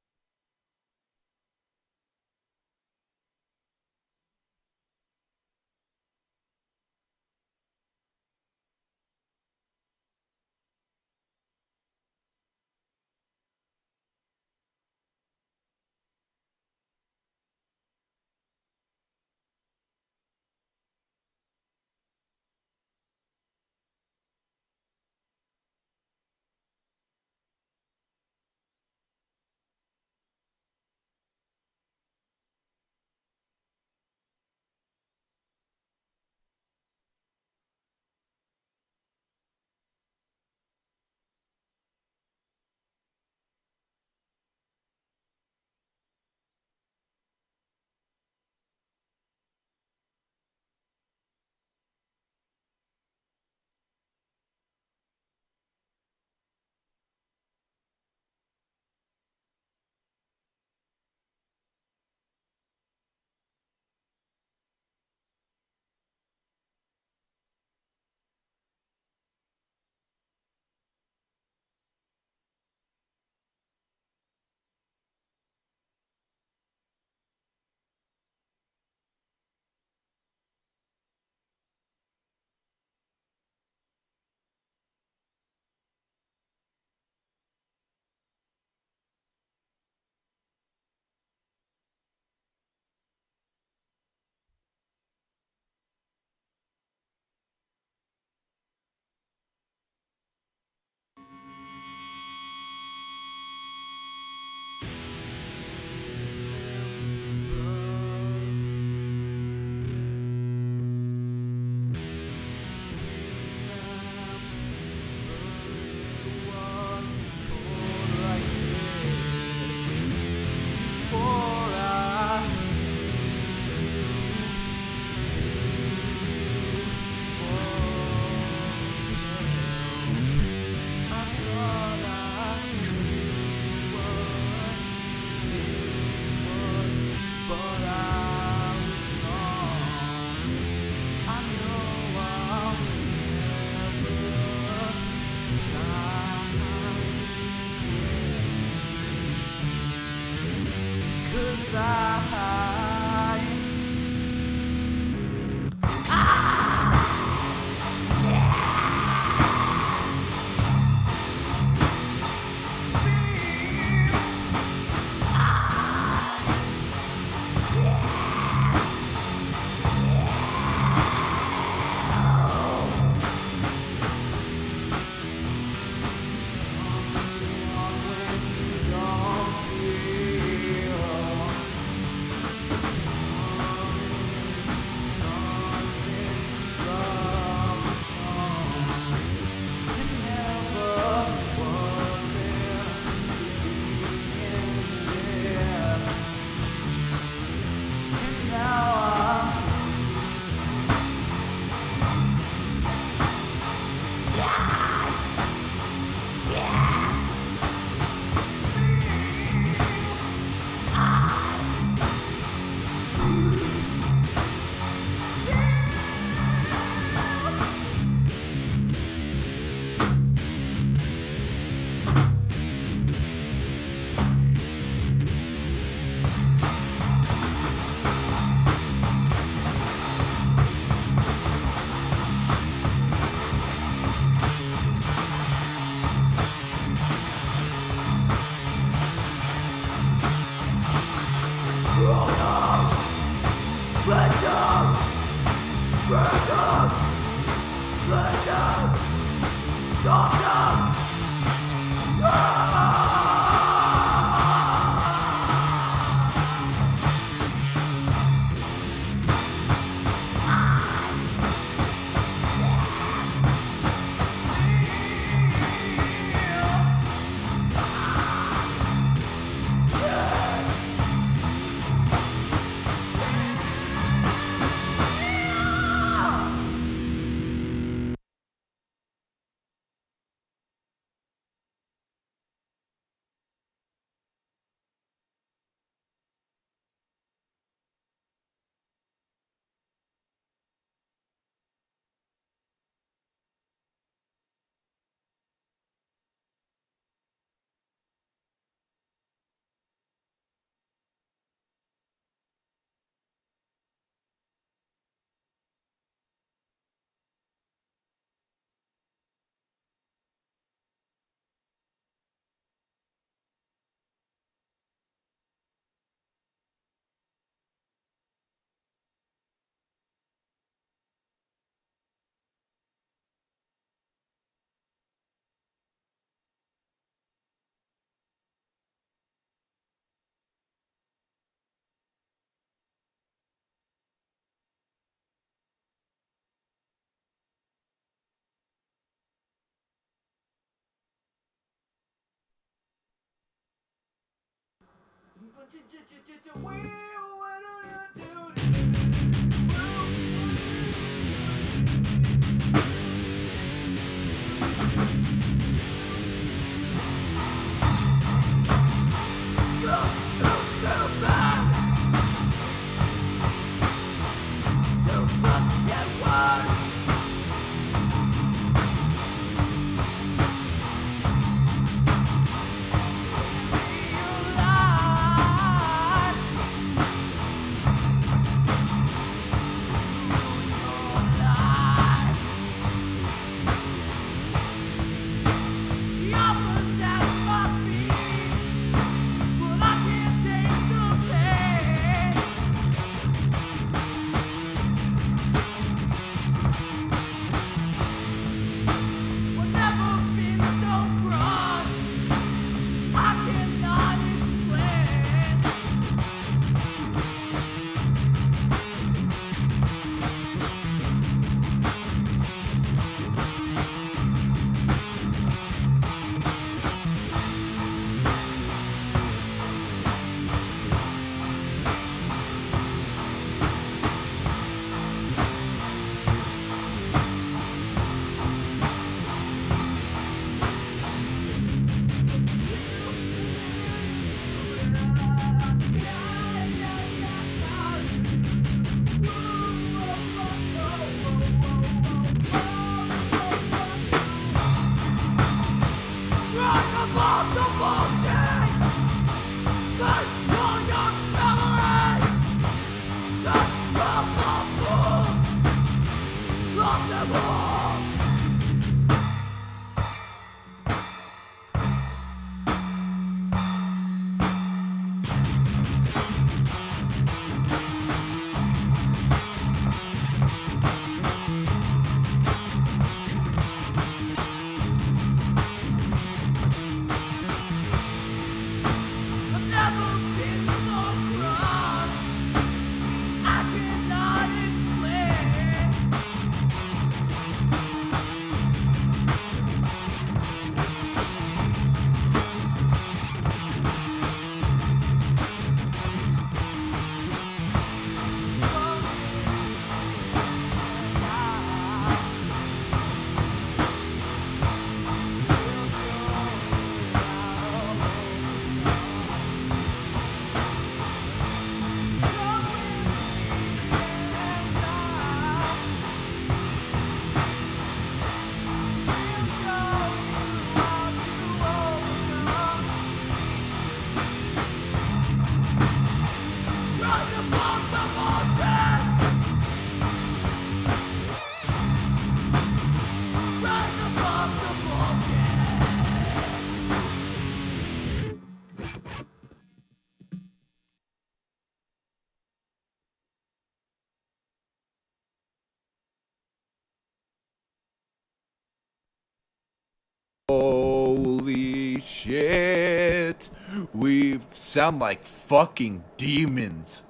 Holy shit. We sound like fucking demons.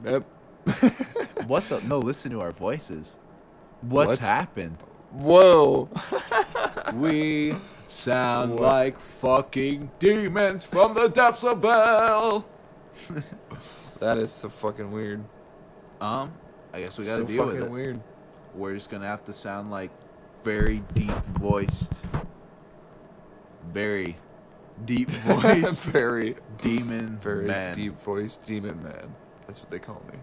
Yep. What the? No, listen to our voices. What's happened? Whoa. We sound like fucking demons from the depths of hell. That is so fucking weird. I guess we gotta So deal with fucking it. weird. We're just gonna have to sound like very deep voiced. Very deep voiced. Very demon very man. deep voice demon man. That's what they call me.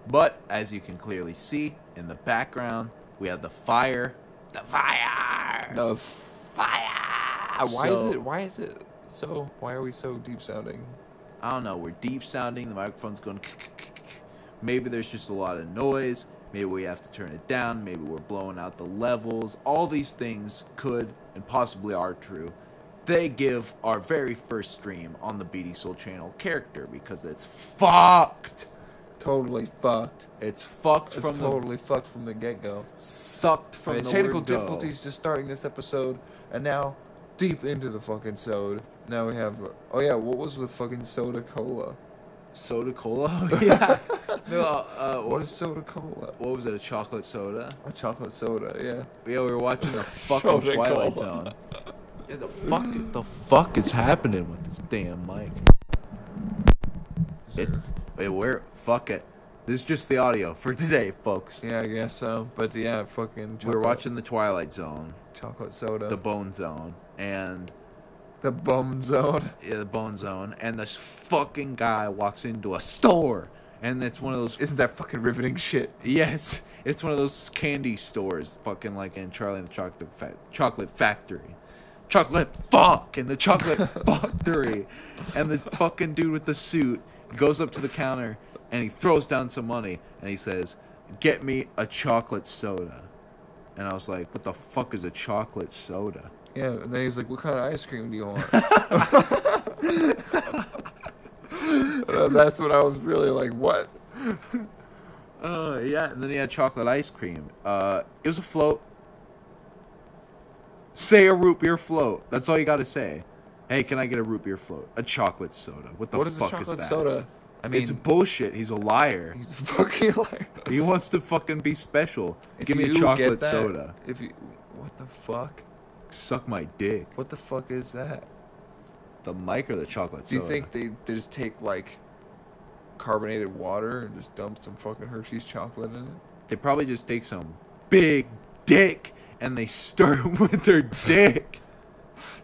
But as you can clearly see in the background, we have the fire. The fire. The fire. Why is it so? Why are we so deep sounding? I don't know. We're deep sounding. The microphone's going. Maybe there's just a lot of noise. Maybe we have to turn it down. Maybe we're blowing out the levels. All these things could and possibly are true. They give our very first stream on the BD Soul channel character because it's fucked. Totally fucked. It's fucked It's from totally fucked from the get-go. Sucked from the technical word go. difficulties just starting this episode, and now deep into the fucking sode. Now we have. Oh yeah, what was with fucking soda cola? Soda cola? Yeah. No, What is soda cola? what was it? A chocolate soda? A chocolate soda, yeah. Yeah, we were watching the fucking Soda Twilight Cola. Zone. Yeah, the fuck is happening with this damn mic? Fuck it. This is just the audio for today, folks. Yeah, I guess so. But yeah, fucking. We're watching The Twilight Zone. Chocolate soda. The Bone Zone. And. The Bone Zone? Yeah, the Bone Zone. And this fucking guy walks into a store. And it's one of those. Isn't that fucking riveting shit? Yes. It's one of those candy stores. Fucking like in Charlie and the Chocolate Factory. Chocolate fuck in the Chocolate Factory. And the fucking dude with the suit goes up to the counter and he throws down some money and he says, "Get me a chocolate soda." And I was like, what the fuck is a chocolate soda? Yeah, and then he's like, "What kind of ice cream do you want?" That's when I was really like, what? Yeah, and then he had chocolate ice cream. It was a float. Say a root beer float. That's all you gotta say. Hey, can I get a root beer float? A chocolate soda. What the fuck is that? What is a chocolate soda? I mean, it's bullshit. He's a liar. He's a fucking liar. He wants to fucking be special. Give me a chocolate soda. What the fuck? Suck my dick. What the fuck is that? The mic or the chocolate soda? Do you soda? think they just take like carbonated water and just dump some fucking Hershey's chocolate in it? They probably just take some big dick and they stir it with their dick.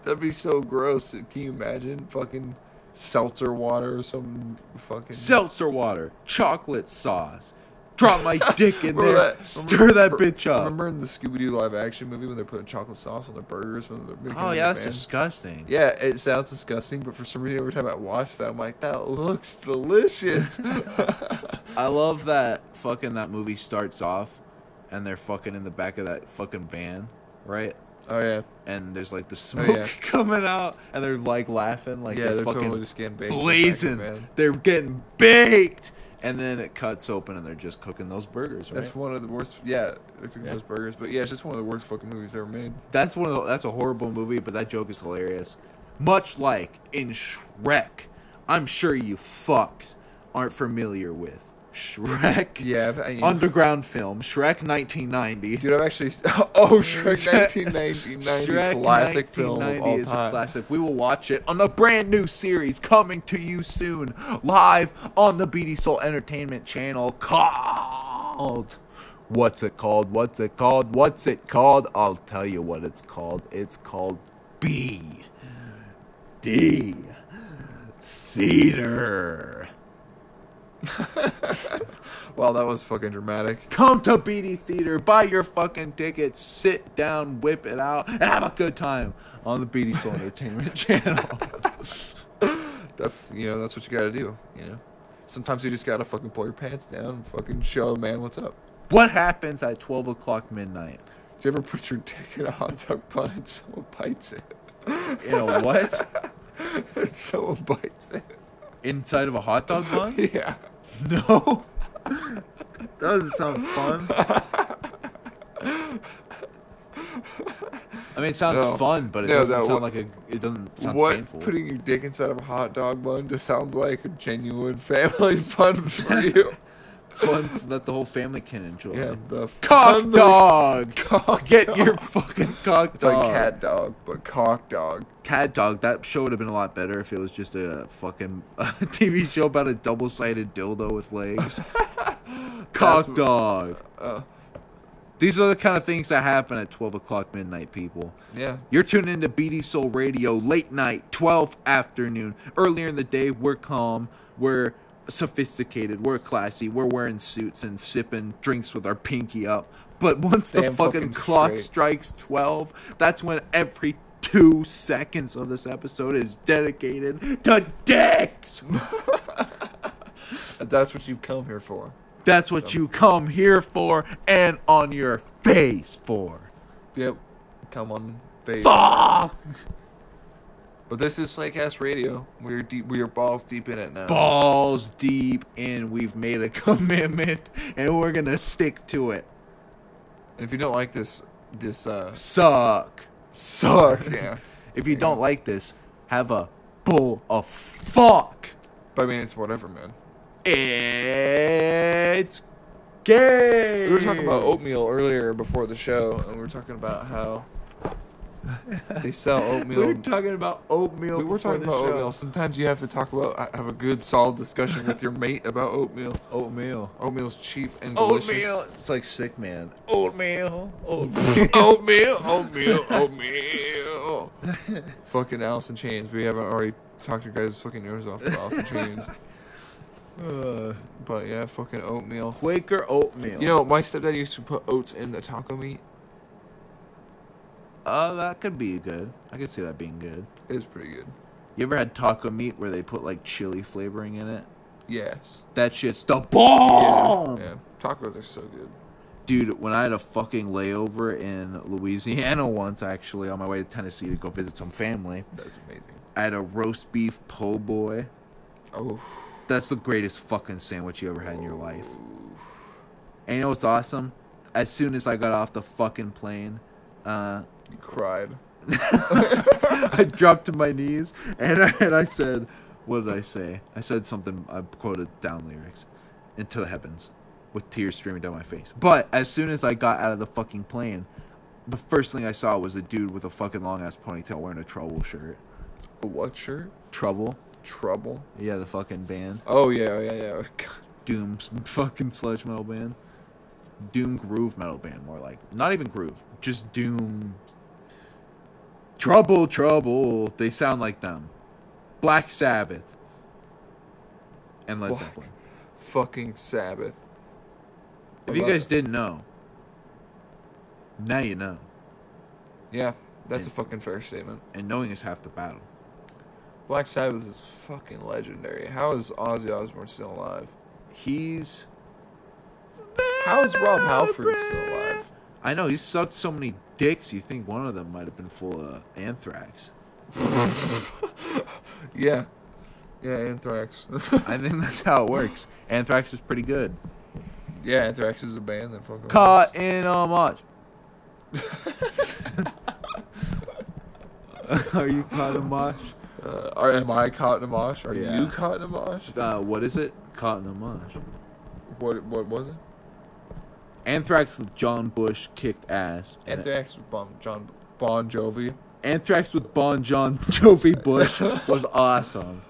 That'd be so gross. Can you imagine fucking seltzer water or some fucking... Seltzer water, chocolate sauce. Drop my dick in there, stir that bitch up. Remember in the Scooby-Doo live-action movie when they're putting chocolate sauce on their burgers? When they're making that's disgusting. Yeah, it sounds disgusting, but for some reason every time I watch that, I'm like, that looks delicious. I love that that movie starts off and they're fucking in the back of that fucking van, right? Oh, yeah. And there's, like, the smoke coming out, and they're, like, laughing. Like, they're fucking totally just getting baked. blazing. They're getting baked! And then it cuts open, and they're just cooking those burgers, right? That's one of the worst... Yeah, they're cooking those burgers. But, yeah, it's just one of the worst fucking movies ever made. That's a horrible movie, but that joke is hilarious. Much like in Shrek. I'm sure you fucks aren't familiar with Shrek. Yeah. Underground film. Shrek 1990. Dude, I've actually... Oh, Shrek 1990. Shrek classic film of all is time. a classic. We will watch it on a brand new series coming to you soon. Live on the BD Soul Entertainment channel called... What's it called? What's it called? What's it called? I'll tell you what it's called. It's called BD Theater. Wow, that was fucking dramatic. Come to BD Theater, buy your fucking tickets, sit down, whip it out, and have a good time on the BD Soul Entertainment channel. That's what you gotta do, Sometimes you just gotta fucking pull your pants down and fucking show a man what's up. What happens at 12 o'clock midnight? Do you ever put your dick in a hot dog bun and someone bites it? In a what? And someone bites it. Inside of a hot dog bun? Yeah. No. That doesn't sound fun. I mean, it sounds fun, but it doesn't sound like it doesn't sound painful. Putting your dick inside of a hot dog bun just sounds like a genuine family fun for you. Fun that the whole family can enjoy. Yeah, the cock dog. Get your fucking cock dog. It's like cat dog, but cock dog. Cat dog. That show would have been a lot better if it was just a fucking TV show about a double-sided dildo with legs. Cock dog. These are the kind of things that happen at 12 o'clock midnight, people. Yeah. You're tuning into BD Soul Radio, late night, 12 afternoon. Earlier in the day, we're calm. We're sophisticated. We're classy. We're wearing suits and sipping drinks with our pinky up. But once the fucking clock strikes 12, that's when every 2 seconds of this episode is dedicated to dicks. That's what you've come here for. That's what you come here for and on your face for. Yep. Come on face. Fuck! But this is Slaycast Radio. We are balls deep in it now. Balls deep in. We've made a commitment and we're gonna stick to it. And if you don't like this suck. Yeah. If you don't like this, have a bull of fuck. But I mean, it's whatever, man. It's gay. We were talking about oatmeal earlier before the show, and we were talking about how They sell oatmeal. We're talking about oatmeal. We were talking about oatmeal. Sometimes you have to talk about, have a good, solid discussion with your mate about oatmeal. Oatmeal. Oatmeal's cheap and delicious. Oatmeal. It's like sick, man. Oatmeal. Oatmeal. Fucking Alice in Chains. We haven't already talked your guys' fucking ears off about Alice in Chains. But yeah, fucking oatmeal. Quaker oatmeal. You know, my stepdad used to put oats in the taco meat. That could be good. I could see that being good. It is pretty good. You ever had taco meat where they put like chili flavoring in it? Yes. That shit's the bomb! Yeah. Tacos are so good. Dude, when I had a fucking layover in Louisiana once, actually, on my way to Tennessee to go visit some family. That's amazing. I had a roast beef po' boy. Oh. That's the greatest fucking sandwich you ever had in your life. And you know what's awesome? As soon as I got off the fucking plane, you cried. I dropped to my knees and I said, what did I say? I said something, I quoted down lyrics, into the heavens, with tears streaming down my face. But as soon as I got out of the fucking plane, the first thing I saw was a dude with a fucking long ass ponytail wearing a Trouble shirt. A what shirt? Trouble. Trouble? Yeah, the fucking band. Oh, yeah. Doom fucking sludge metal band. Doom groove metal band, more like. Not even groove, just doom. Trouble. They sound like them. Black Sabbath. And Led Zeppelin. Fucking Sabbath. If you guys didn't know, now you know. Yeah, that's a fucking fair statement. And knowing is half the battle. Black Sabbath is fucking legendary. How is Ozzy Osbourne still alive? How is Rob Halford still alive? I know, he's sucked so many dicks, you think one of them might have been full of anthrax. Yeah, Anthrax. I think that's how it works. Anthrax is pretty good. Yeah, Anthrax is a band that fucking Caught in a mosh. Are you caught in a mosh? Am I caught in a mosh? Are Yeah. you caught in a mosh? What is it? Caught in a mosh. What was it? Anthrax with John Bush kicked ass. Anthrax with Bon Jovi. Anthrax with Bon Jovi Bush was awesome.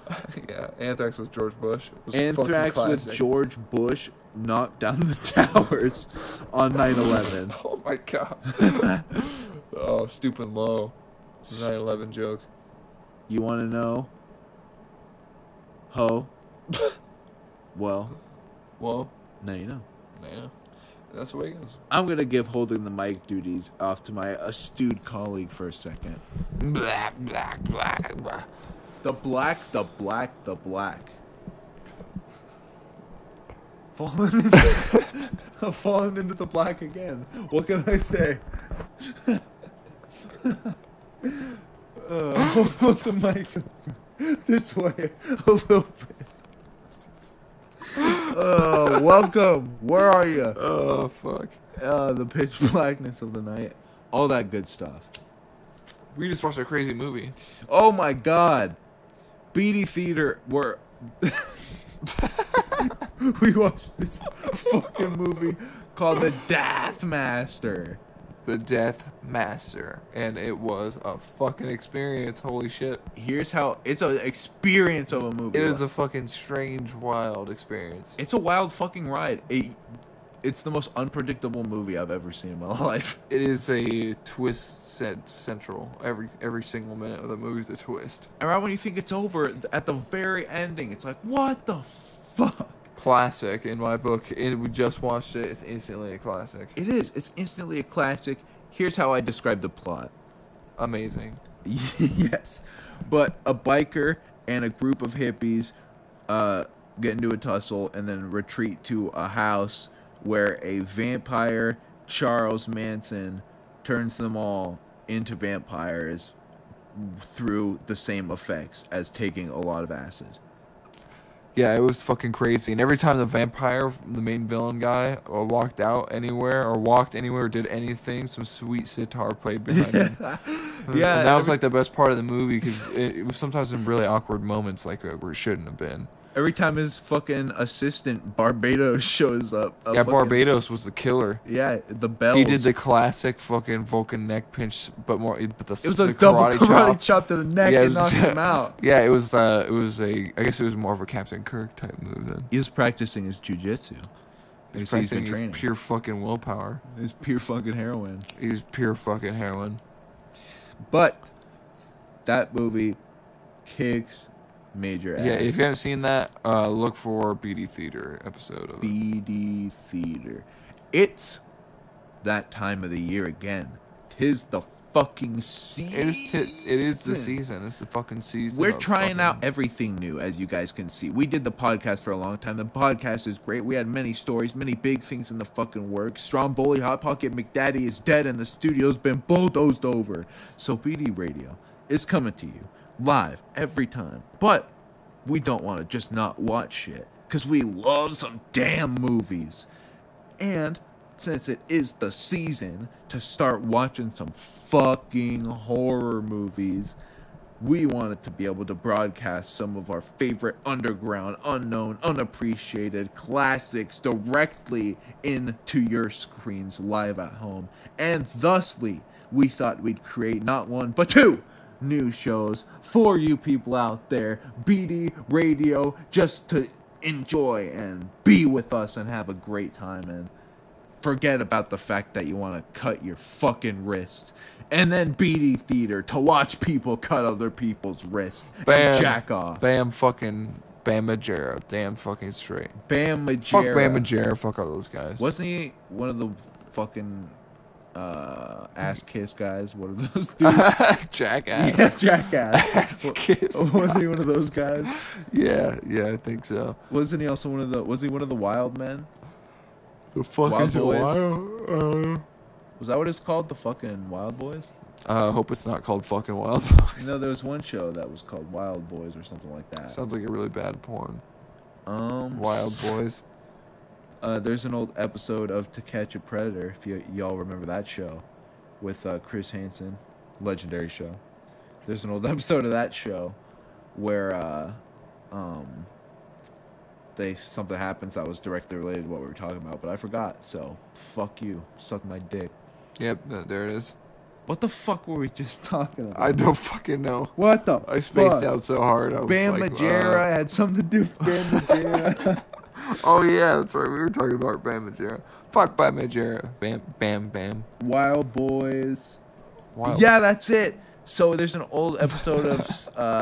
Yeah, Anthrax with George Bush. Was Anthrax with George Bush knocked down the towers on 9/11. Oh my god. Oh, stupid low. 9/11 joke. You want to know? Ho. Well. Now you know. That's the way it goes. I'm going to give holding the mic duties off to my astute colleague for a second. Blah. The black. Falling into the black again. What can I say? Hold the mic this way a little bit. Welcome. Where are you? Oh, fuck. The pitch blackness of the night. All that good stuff. We just watched a crazy movie. Oh my god. Beatty Theater were... We watched this fucking movie called The Death Master. The Death Master. And it was a fucking experience. Holy shit. Here's how... It's an experience of a movie. It is a fucking strange, wild experience. It's a wild fucking ride. It's the most unpredictable movie I've ever seen in my life. It is a twist central. Every single minute of the movie is a twist. And right when you think it's over, at the very ending, it's like, what the fuck? Classic in my book. We just watched it. It's instantly a classic. It is. It's instantly a classic. Here's how I describe the plot. Amazing. Yes. But a biker and a group of hippies get into a tussle and then retreat to a house where a vampire, Charles Manson, turns them all into vampires through the same effects as taking a lot of acid. Yeah, it was fucking crazy. And every time the vampire, the main villain guy, walked anywhere, or did anything, some sweet sitar played behind him. Yeah, and that was like the best part of the movie because it was sometimes in really awkward moments, like where it shouldn't have been. Every time his fucking assistant Barbados shows up. Barbados was the killer. Yeah, the bells. He did the classic fucking Vulcan neck pinch, but it was a double karate chop to the neck and knocked him out. Yeah, it was I guess it was more of a Captain Kirk type move then. He was practicing his jujitsu. He's been training. Pure fucking willpower. He's pure fucking heroin. He's pure fucking heroin. But that movie kicks major ass. Yeah, if you haven't seen that, look for BD Theater episode of BD Theater. It's that time of the year again. 'Tis the fucking season. It is the season. It's the fucking season. We're trying out everything new, as you guys can see. We did the podcast for a long time. The podcast is great. We had many stories, many big things in the fucking works. Stromboli Hot Pocket McDaddy is dead and the studio's been bulldozed over. So BD Radio is coming to you live every time. But we don't want to just not watch shit, because we love some damn movies. And since it is the season to start watching some fucking horror movies, we wanted to be able to broadcast some of our favorite underground, unknown, unappreciated classics directly into your screens live at home. And thusly, we thought we'd create not one, but two new shows for you people out there. BD Radio, just to enjoy and be with us and have a great time and forget about the fact that you want to cut your fucking wrists. And then BD Theater to watch people cut other people's wrists and jack off. Bam fucking Bam Majera. Damn fucking straight. Bam Majera. Fuck Bam Majera. Fuck all those guys. Wasn't he one of the fucking ass kiss guys? What are those dudes? Jackass. Yeah, Jackass. Ass kiss. Wasn't he one of those guys? Yeah, I think so. Wasn't he also was he one of the Wild Men? The fucking Wild Boys? Was that what it's called? The fucking Wild Boys? I hope it's not called fucking Wild Boys. No, there was one show that was called Wild Boys or something like that. Sounds like a really bad porn. Wild Boys. There's an old episode of To Catch a Predator, if y'all remember that show, with Chris Hansen, legendary show. There's an old episode of that show where something happens that was directly related to what we were talking about, but I forgot, so fuck you. Suck my dick. Yep, there it is. What the fuck were we just talking about? I don't fucking know. What the I spaced out so hard. Bam Majera had something to do with Bam Majera. Oh yeah, that's right. We were talking about Bam Majera. Fuck Bam Majera. Bam. Wild Boys. Yeah, that's it. So there's an old episode of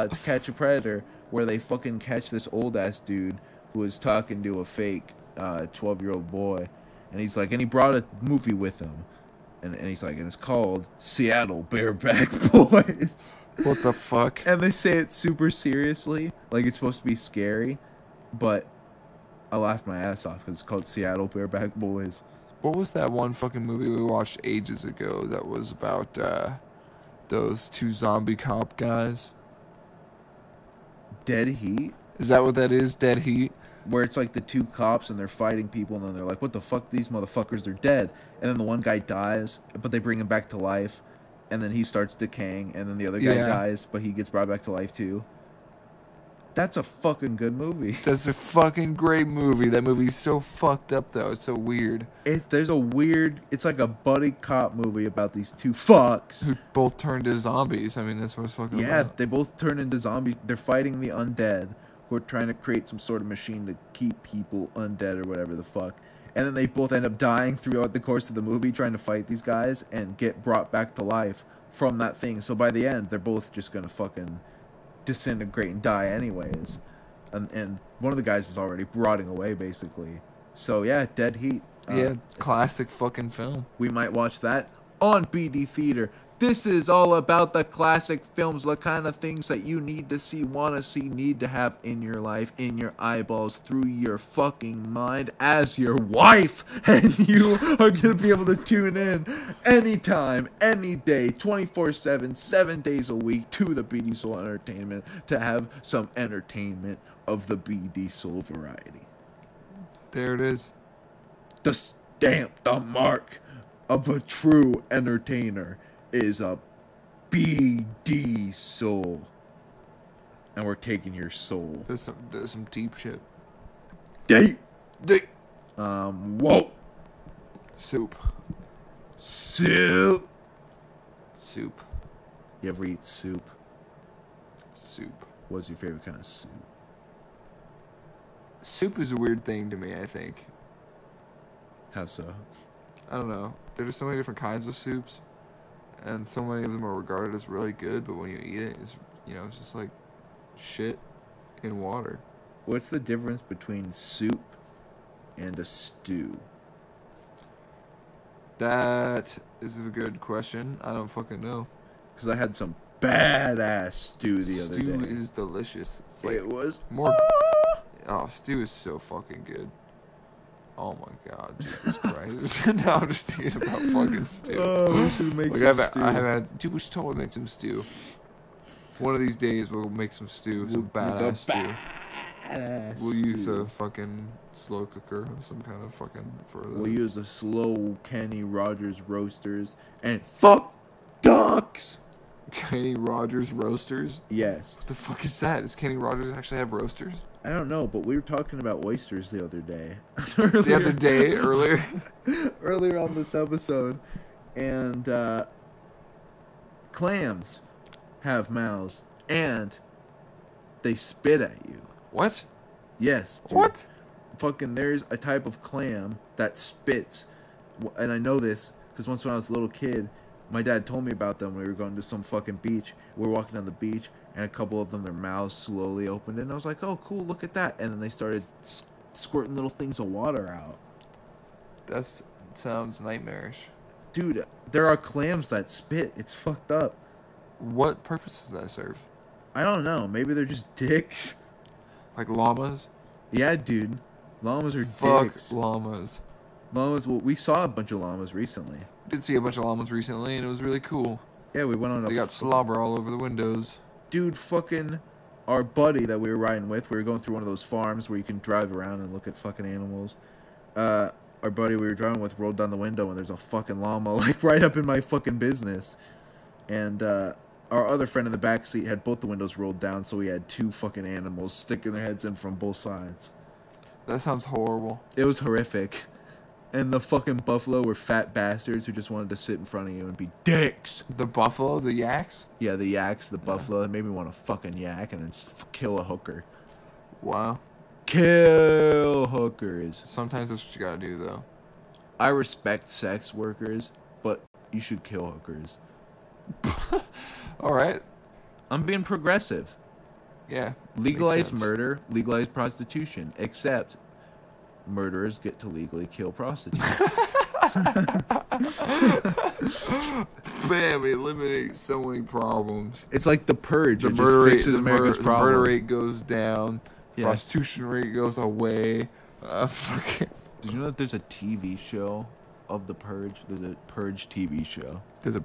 To Catch a Predator where they fucking catch this old ass dude who was talking to a fake 12-year-old boy, and he's like, and he brought a movie with him, and he's like, and it's called Seattle Bareback Boys. What the fuck? And they say it super seriously, like it's supposed to be scary, but I laughed my ass off because it's called Seattle Bareback Boys. What was that one fucking movie we watched ages ago that was about those two zombie cop guys? Dead Heat? Is that what that is? Dead Heat? Where it's like the two cops and they're fighting people and then they're like, what the fuck, these motherfuckers, they're dead. And then the one guy dies, but they bring him back to life. And then he starts decaying and then the other guy dies, but he gets brought back to life too. That's a fucking good movie. That's a fucking great movie. That movie's so fucked up though. It's so weird. It's like a buddy cop movie about these two fucks who both turned into zombies. I mean, that's what it's fucking about. Yeah, they both turn into zombies. They're fighting the undead who are trying to create some sort of machine to keep people undead or whatever the fuck. And then they both end up dying throughout the course of the movie trying to fight these guys and get brought back to life from that thing. So by the end, they're both just gonna fucking disintegrate and die anyways. And one of the guys is already rotting away, basically. So yeah, Dead Heat. Classic fucking film. We might watch that on BD Theater. This is all about the classic films, the kind of things that you need to see, want to see, need to have in your life, in your eyeballs, through your fucking mind, as your wife. And you are going to be able to tune in anytime, any day, 24/7, 7 days a week to the BD Soul Entertainment to have some entertainment of the BD Soul variety. There it is. The stamp, the mark of a true entertainer is a BD Soul. and we're taking your soul. There's some deep shit. Deep. Deep. Whoa. Soup. Soup. Soup. You ever eat soup? Soup. What's your favorite kind of soup? Soup is a weird thing to me, I think. How so? I don't know. There's so many different kinds of soups, and so many of them are regarded as really good, but when you eat it, it's just like shit in water. What's the difference between soup and a stew? That is a good question. I don't fucking know. Because I had some badass stew the other day. Stew is delicious. It's like it was more. Oh, stew is so fucking good. Oh my god, Jesus Christ! Now I'm just thinking about fucking stew. Oh, we should make some stew. I have had. Dude, we should totally make some stew. One of these days we'll make some stew, some badass stew. We'll use a fucking slow cooker or some kind of fucking We'll use the slow Kenny Rogers roasters and fuck ducks. Kenny Rogers roasters? Yes. What the fuck is that? Does Kenny Rogers actually have roasters? I don't know, but we were talking about oysters the other day. Earlier on this episode. And clams have mouths and they spit at you. What? Yes. Dude. What? Fucking there's a type of clam that spits. And I know this because once when I was a little kid, my dad told me about them. We were going to some fucking beach. We were walking on the beach, and a couple of them, their mouths slowly opened. And I was like, oh, cool, look at that. And then they started squirting little things of water out. That sounds nightmarish. Dude, there are clams that spit. It's fucked up. What purpose does that serve? I don't know. Maybe they're just dicks. Like llamas? Yeah, dude. Llamas are dicks. Fuck llamas. Llamas, well, we saw a bunch of llamas recently. We did see a bunch of llamas recently, and it was really cool. Yeah, we went on They got slobber all over the windows. Dude, fucking our buddy that we were riding with, we were going through one of those farms where you can drive around and look at fucking animals. Our buddy we were driving with rolled down the window, and there's a fucking llama, like, right up in my fucking business. And, our other friend in the back seat had both the windows rolled down, so we had two fucking animals sticking their heads in from both sides. That sounds horrible. It was horrific. And the fucking buffalo were fat bastards who just wanted to sit in front of you and be dicks. The buffalo? The yaks? Yeah, the yaks, the buffalo. That made me want to fucking yak and then kill a hooker. Wow. Kill hookers. Sometimes that's what you gotta do, though. I respect sex workers, but you should kill hookers. Alright. I'm being progressive. Yeah. Legalize murder, legalize prostitution, except murderers get to legally kill prostitutes. Bam, eliminate so many problems. It's like the purge. The murder rate, the murder rate goes down. Yes. Prostitution rate goes away. Did you know that there's a TV show of the purge? There's a purge TV show. There's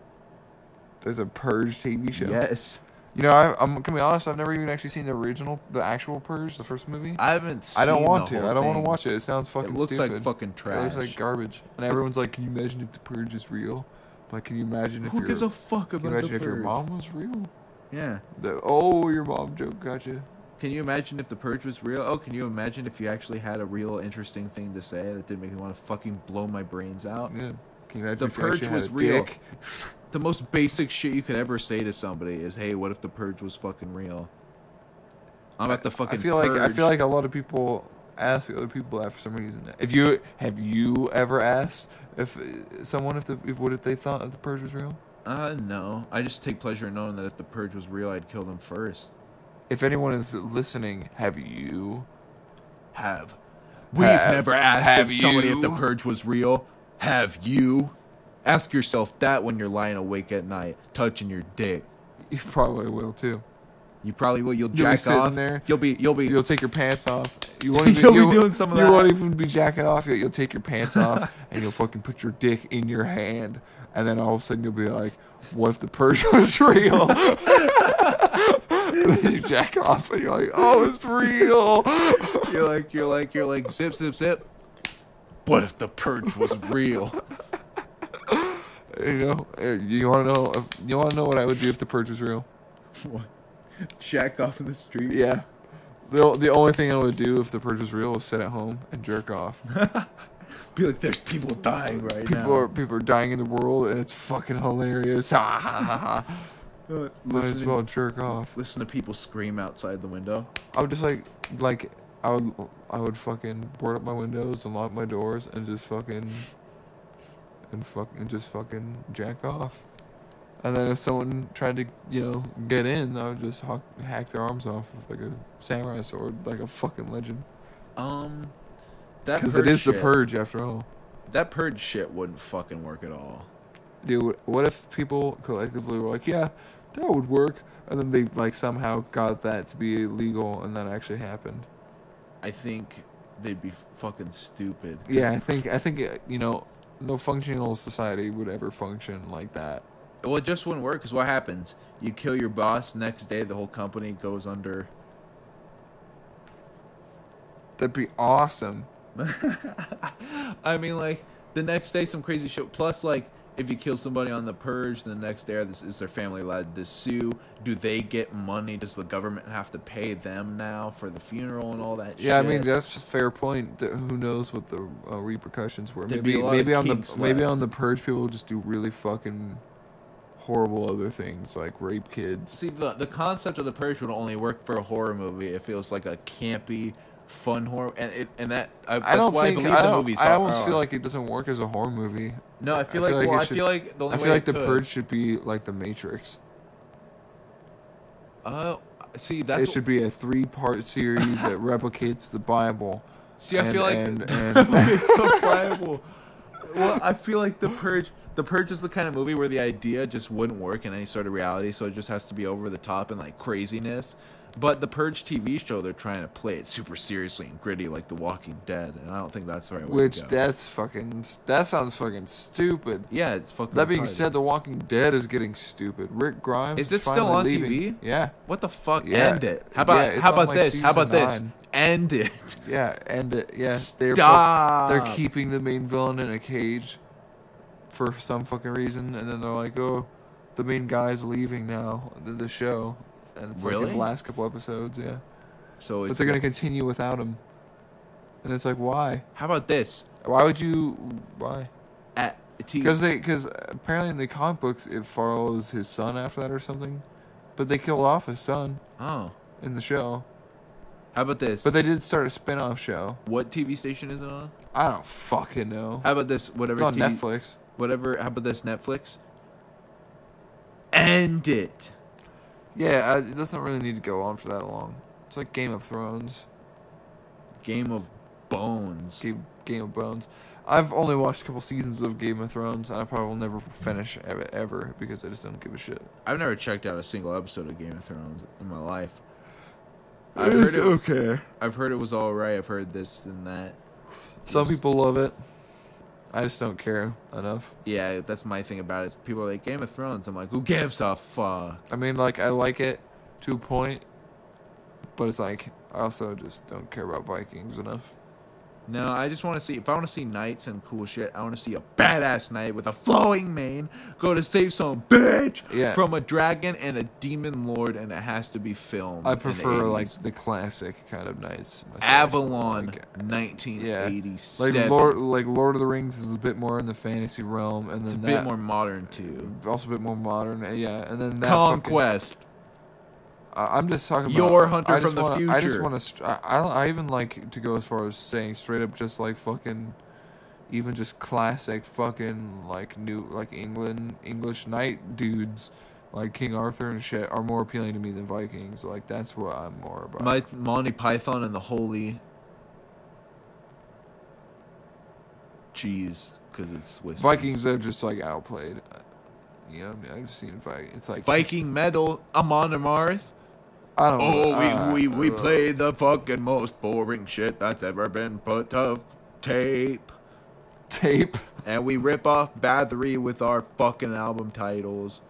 a purge TV show? Yes. You know, I'm gonna be honest. I've never even actually seen the actual Purge, the first movie. I haven't seen. I don't want to. I don't want to watch it. It sounds fucking. It looks stupid. like fucking trash. It looks like garbage. And everyone's like, "Can you imagine if the Purge is real?" Like, can you imagine if who gives a fuck about the Purge? Can you imagine if your mom was real? Yeah. Your mom joke, gotcha. Can you imagine if the Purge was real? Oh, can you imagine if you actually had a real interesting thing to say that did make me want to fucking blow my brains out? Yeah. Can you imagine the if Purge you was real? The most basic shit you could ever say to somebody is, "Hey, what if the Purge was fucking real?" I'm at the fucking. I feel like a lot of people ask other people that for some reason. Have you ever asked if someone if they thought if the Purge was real? No. I just take pleasure in knowing that if the Purge was real, I'd kill them first. If anyone is listening, have you? We've never asked if somebody if the Purge was real. Have you? Ask yourself that when you're lying awake at night, touching your dick. You probably will too. You probably will. You'll jack off. There. You'll take your pants off. You won't even. You'll be doing some of that. You won't even be jacking off. You'll take your pants off and you'll fucking put your dick in your hand, and then all of a sudden you'll be like, "What if the Purge was real?" And then you jack off and you're like, "Oh, it's real." You're like zip zip zip. What if the Purge was real? You want to know what I would do if the Purge was real? What? Jack off in the street. Yeah. The only thing I would do if the purge was real was sit at home and jerk off. Be like, there's people dying right now. People are dying in the world, and it's fucking hilarious. Ha ha ha ha. Might as well jerk off. Listen to people scream outside the window. I would just like I would fucking board up my windows and lock my doors and just fucking jack off. And then if someone tried to, get in, I would just hack their arms off with like a samurai sword, like a fucking legend. Because it is the purge after all. That purge shit wouldn't fucking work at all. Dude, what if people collectively were like, yeah, that would work, and then they like somehow got that to be illegal, and that actually happened? I think they'd be fucking stupid. Yeah, I think no functional society would ever function like that. Well, it just wouldn't work, because what happens? You kill your boss, next day the whole company goes under. That'd be awesome. I mean, like, the next day some crazy shit. Plus, like, if you kill somebody on the purge, the next day is their family allowed to sue? Do they get money? Does the government have to pay them now for the funeral and all that shit? Yeah, I mean, that's just a fair point. Who knows what the repercussions were? Maybe on the purge, people will just do really fucking horrible other things like rape kids. See, the concept of the purge would only work for a horror movie if it was like a campy, fun horror, that's why I believe the movies. I almost feel like it doesn't work as a horror movie. No, I feel like the Purge should be like The Matrix. See, it should be a 3-part series that replicates the Bible. See, I feel like the Bible. Well, I feel like the Purge. The Purge is the kind of movie where the idea just wouldn't work in any sort of reality, so it just has to be over the top and like craziness. But the Purge TV show, they're trying to play it super seriously and gritty like The Walking Dead, and I don't think that's the right way to go. That sounds fucking stupid. Yeah, it's fucking. That being said, The Walking Dead is getting stupid. Rick Grimes is it still on leaving. TV? Yeah. What the fuck? Yeah. End it. How about this? How about this? End it. Yeah, end it. Yeah. Stop. They're keeping the main villain in a cage for some fucking reason, and then they're like, oh, the main guy's leaving now, the show. And it's really? Like the last couple episodes, yeah. So but they're going to continue without him. And it's like, why? How about this? Why? Because apparently in the comic books, it follows his son after that or something. But they killed off his son. Oh. In the show. How about this? But they did start a spin-off show. What TV station is it on? I don't fucking know. How about this? Whatever. It's on Netflix. Whatever. How about this? Netflix. End it. Yeah, it doesn't really need to go on for that long. It's like Game of Thrones. Game of Bones. Game of Bones. I've only watched a couple seasons of Game of Thrones, and I probably will never finish ever because I just don't give a shit. I've never checked out a single episode of Game of Thrones in my life. Okay. I've heard it was all right. I've heard this and that. Some people love it. I just don't care enough. Yeah, that's my thing about it. People are like, Game of Thrones. I'm like, who gives a fuck? I mean, like, I like it to a point, but it's like, I also just don't care about Vikings enough. No, I just want to see, if I want to see knights and cool shit, I want to see a badass knight with a flowing mane go to save some bitch from a dragon and a demon lord, and it has to be filmed. I prefer, like, the classic kind of knights. Myself. Avalon, like, 1987. Yeah. Like Lord of the Rings is a bit more in the fantasy realm, and then it's a bit more modern, too. Also a bit more modern, yeah. And then that Conquest. I'm just talking about your Hunter from the future. I just want to. I even like to go as far as saying straight up, just like fucking, even just classic fucking like English knight dudes like King Arthur and shit are more appealing to me than Vikings. Like that's what I'm more about. Monty Python and the Holy Cheese, because it's Swiss. Vikings are just like outplayed. You know what I mean? I've seen it's like Viking metal, Amon Amarth. I don't know. We play the fucking most boring shit that's ever been put to tape. And we rip off Bathory with our fucking album titles.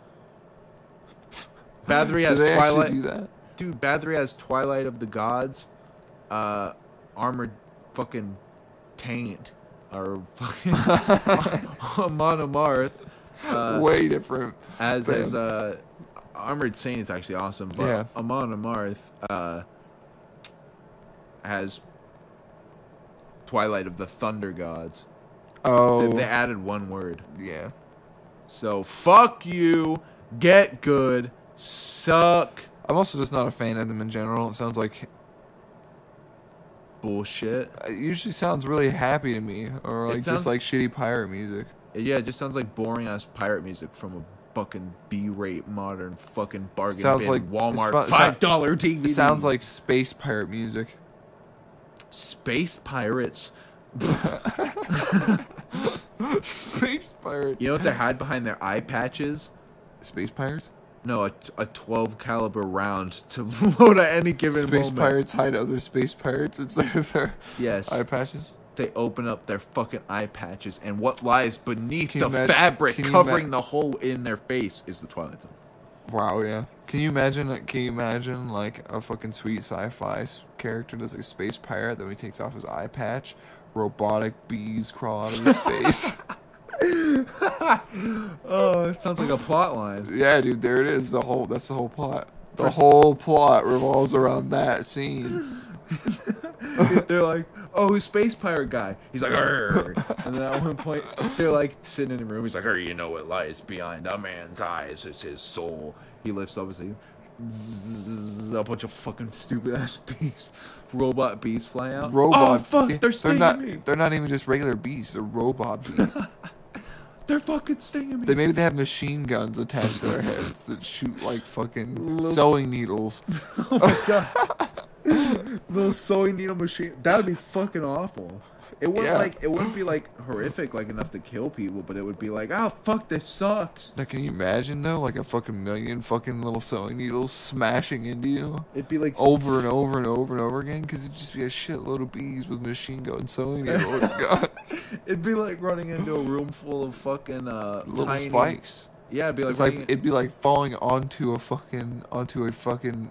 Bathory has Twilight. Do that? Dude, Bathory has Twilight of the Gods. Armored fucking Taint. Or fucking Amon Amarth. Way different. As Armored Saint is actually awesome, but Yeah. Amon Amarth has Twilight of the Thunder Gods. Oh. They added one word. Yeah. So fuck you. Get good. Suck. I'm also just not a fan of them in general. It sounds like Bullshit. it usually sounds really happy to me, or like sounds- just like shitty pirate music. Yeah, it just sounds like boring ass pirate music from a fucking B-rate modern fucking bargain Sounds bin like- Walmart it $5 DVD. It sounds like space pirate music. Space Pirates. Space pirates. You know what they hide behind their eye patches? Space pirates. No, a 12 caliber round to load at any given Space moment. pirates hide other space pirates instead of their Yes. eye patches. They open up their fucking eye patches, and what lies beneath Can you the imagine- fabric can you covering the hole in their face is the Twilight Zone. Wow, yeah. Can you imagine? Can you imagine like a fucking sweet sci-fi character does a space pirate, then he takes off his eye patch, robotic bees crawl out of his face. Oh, it sounds like a plot line. Yeah, dude, there it is. That's the whole plot. The Pers- whole plot revolves around that scene. They're like, oh, space pirate guy. He's like, "Arr." And then at one point, they're like sitting in a room. He's like, you know what lies behind a man's eyes? It's his soul. He lifts up his zzz, a bunch of fucking stupid ass bees, robot bees fly out. Robot. Oh fuck, yeah, they're stinging not. me. They're not even just regular bees. They're robot bees. They're fucking stinging me. Maybe they have machine guns attached to their heads that shoot like fucking sewing needles. Oh my god. Little sewing needle machine. That would be fucking awful. It wouldn't Yeah. it wouldn't be like horrific like enough to kill people, but it would be like, oh fuck, this sucks. Now, can you imagine though, like a fucking million fucking little sewing needles smashing into you It'd be like over and over and over and over again? Because it'd just be a shitload of bees with machine gun sewing needles. God. it'd be like running into a room full of fucking Little tiny, spikes. Yeah, it'd be like It's like running it'd be like falling onto a fucking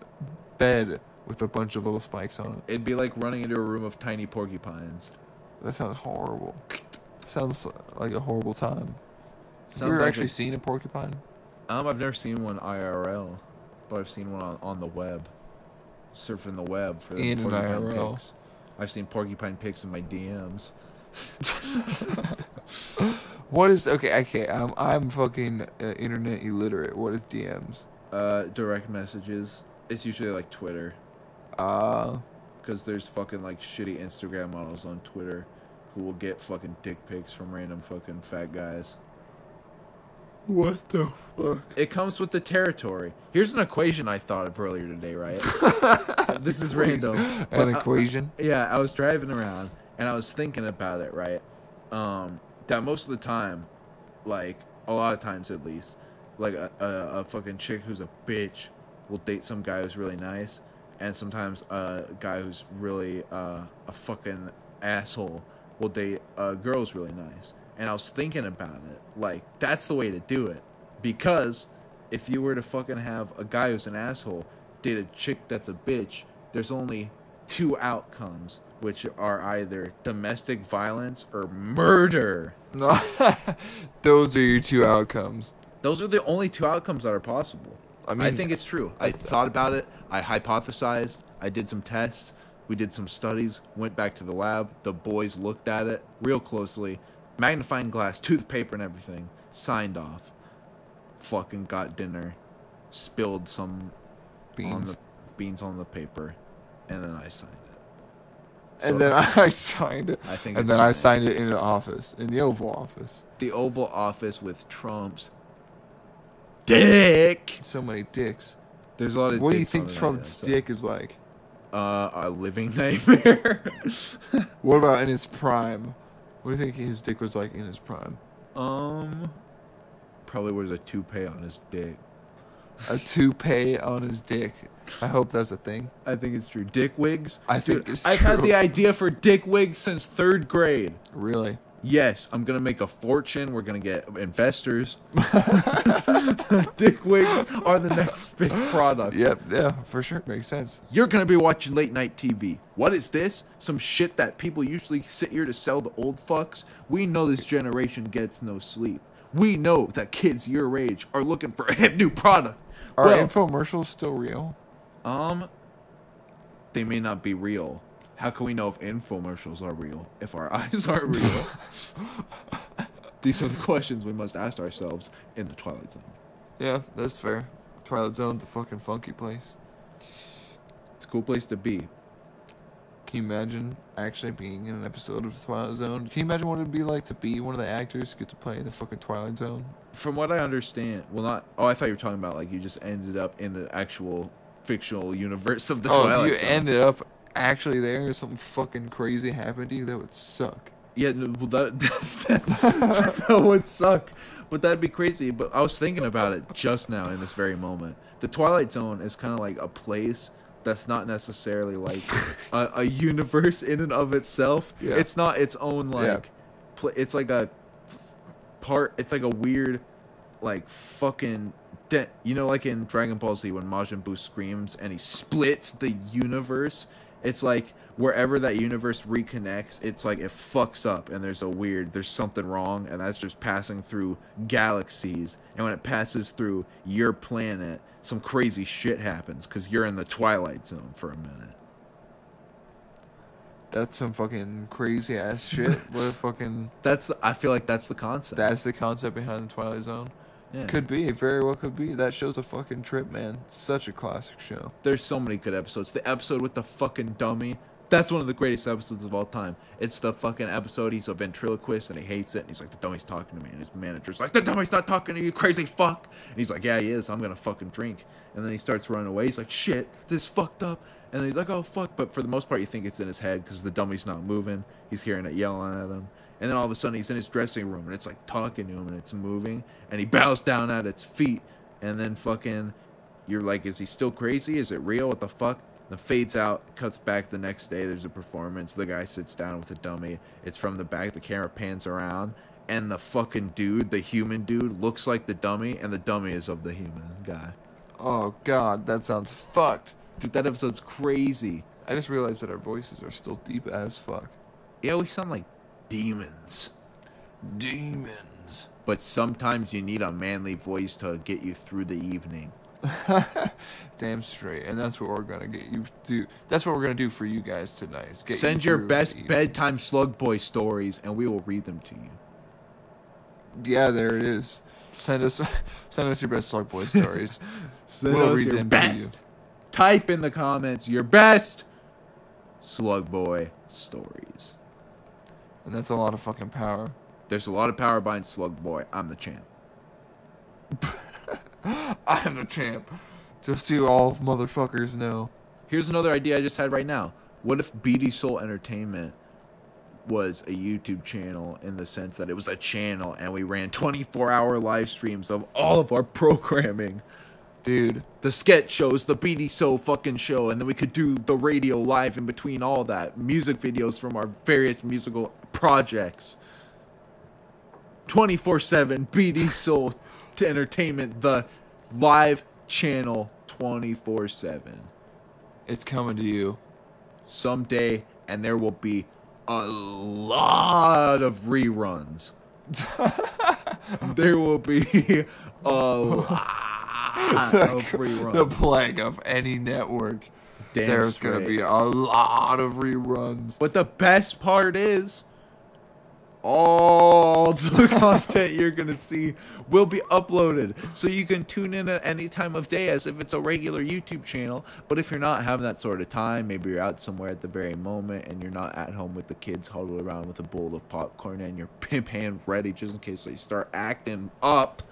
bed with a bunch of little spikes on it. it'd be like running into a room of tiny porcupines. That sounds horrible. Sounds like a horrible time. Have Sounds you ever like actually seen a porcupine? I've never seen one IRL, but I've seen one on the web, surfing the web for the In an porcupine IRL. pics. I've seen porcupine pics in my DMs. What is okay? I'm fucking internet illiterate. What is DMs? Direct messages. It's usually like Twitter, because there's fucking like shitty Instagram models on Twitter who will get fucking dick pics from random fucking fat guys. What the fuck? It comes with the territory. Here's an equation I thought of earlier today, right? This is random. An but equation? Yeah, I was driving around and I was thinking about it, right? That most of the time, like a lot of times at least, like a fucking chick who's a bitch will date some guy who's really nice, and sometimes a guy who's really a fucking asshole will date a girl who's really nice. And I was thinking about it, like that's the way to do it, because if you were to fucking have a guy who's an asshole date a chick that's a bitch, there's only two outcomes, which are either domestic violence or murder. No, those are your two outcomes. Those are the only two outcomes that are possible. I mean, I think it's true. I thought about it. I hypothesized. I did some tests. We did some studies. Went back to the lab. The boys looked at it real closely. Magnifying glass, toothpaper and everything. Signed off. Fucking got dinner. Spilled some beans on the paper. And then I signed it. And then I signed it. I think And it's then I nice. signed it in an office, in the Oval Office. The Oval Office with Trump's dick. So many dicks. There's a lot of What do you dicks on think it, Trump's yeah, so- dick is like? A living nightmare. What about in his prime? What do you think his dick was like in his prime? Probably wears a toupee on his dick. A toupee on his dick. I hope that's a thing. I think it's true. Dick wigs? I think Dude, it's I've had true. the idea for dick wigs since 3rd grade. Really? Yes, I'm gonna make a fortune. We're gonna get investors. Dick wigs are the next big product. Yep, yeah, for sure. Makes sense. You're gonna be watching late night TV. What is this? Some shit that people usually sit here to sell to old fucks? We know this generation gets no sleep. We know that kids your age are looking for a hip new product. Are infomercials still real? They may not be real. How can we know if infomercials are real if our eyes aren't real? These are the questions we must ask ourselves in the Twilight Zone. Yeah, that's fair. Twilight Zone's a fucking funky place. It's a cool place to be. Can you imagine actually being in an episode of the Twilight Zone? Can you imagine what it'd be like to be one of the actors, get to play in the fucking Twilight Zone? From what I understand, well, not. Oh, I thought you were talking about like you just ended up in the actual fictional universe of the Twilight if you Zone. ended up actually there, something fucking crazy happened to you, that would suck. Yeah, no, well, that would suck. But that'd be crazy. But I was thinking about it just now in this very moment. The Twilight Zone is kind of like a place that's not necessarily like a universe in and of itself. Yeah. It's not its own like. It's like a part. It's like a weird, like fucking. You know, like in Dragon Ball Z when Majin Buu screams and he splits the universe. It's like wherever that universe reconnects, it's like it fucks up and there's something wrong, and that's just passing through galaxies. And when it passes through your planet, some crazy shit happens because you're in the Twilight Zone for a minute. That's some fucking crazy ass shit. What a fucking... I feel like that's the concept. That's the concept behind the Twilight Zone. Yeah. Could be. It very well could be. That show's a fucking trip, man. Such a classic show. There's so many good episodes. The episode with the fucking dummy. That's one of the greatest episodes of all time. It's the fucking episode. He's a ventriloquist and he hates it. And he's like, the dummy's talking to me. And his manager's like, the dummy's not talking to you, crazy fuck. And he's like, yeah, he is. I'm going to fucking drink. And then he starts running away. He's like, shit, this fucked up. And then he's like, oh, fuck. But for the most part, you think it's in his head because the dummy's not moving. He's hearing it yelling at him. And then all of a sudden, he's in his dressing room, and it's like talking to him, and it's moving, and he bows down at its feet, and then fucking, you're like, is he still crazy? Is it real? What the fuck? Then fades out, cuts back the next day, there's a performance, the guy sits down with the dummy, it's from the back, the camera pans around, and the fucking dude, the human dude, looks like the dummy, and the dummy is of the human guy. Oh, God, that sounds fucked. Dude, that episode's crazy. I just realized that our voices are still deep as fuck. Yeah, we sound like demons. But sometimes you need a manly voice to get you through the evening. Damn straight. And that's what we're gonna get you to. That's what we're gonna do for you guys tonight. Is get Send you your through best the evening. bedtime slug boy stories, and we will read them to you. Yeah, there it is. Send us your best Slug Boy stories. We'll read them to you. Type in the comments your best slug boy stories. And that's a lot of fucking power. There's a lot of power behind Slug Boy. I'm the champ. I'm the champ. Just so all motherfuckers know. Here's another idea I just had right now. What if BD Soul Entertainment was a YouTube channel in the sense that it was a channel and we ran 24-hour live streams of all of our programming? Dude. The sketch shows, the BD Soul fucking show, and then we could do the radio live in between all that. Music videos from our various musical projects. 24/7 BD Soul to Entertainment, the live channel 24/7. It's coming to you. Someday, and there will be a lot of reruns. There will be a lot of reruns. The plague of any network. Damn There's going to straight. be a lot of reruns. But the best part is, all the content you're going to see will be uploaded. So you can tune in at any time of day as if it's a regular YouTube channel. But if you're not having that sort of time, maybe you're out somewhere at the very moment and you're not at home with the kids huddled around with a bowl of popcorn and your pimp hand ready just in case they start acting up,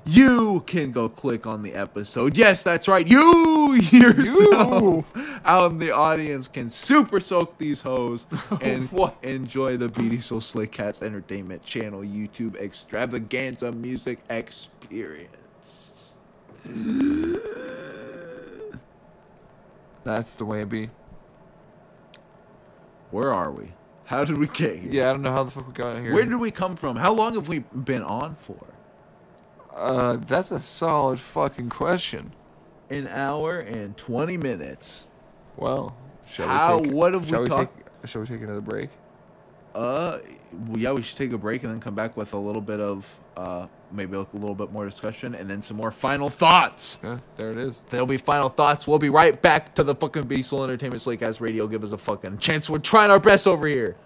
you can go click on the episode. Yes, that's right. You yourself out in the audience can super soak these hoes and enjoy the BD Soul Slaycast Entertainment Channel YouTube extravaganza music experience. That's the way it be. Where are we? How did we get here? Yeah, I don't know how the fuck we got here. Where did we come from? How long have we been on for? That's a solid fucking question. An hour and 20 minutes. Well, shall we take another break? Yeah, we should take a break and then come back with a little bit of maybe a little bit more discussion and then some more final thoughts. Yeah, there it is. There'll be final thoughts. We'll be right back to the fucking Beastful Entertainment Slaycast Radio. Give us a fucking chance. We're trying our best over here.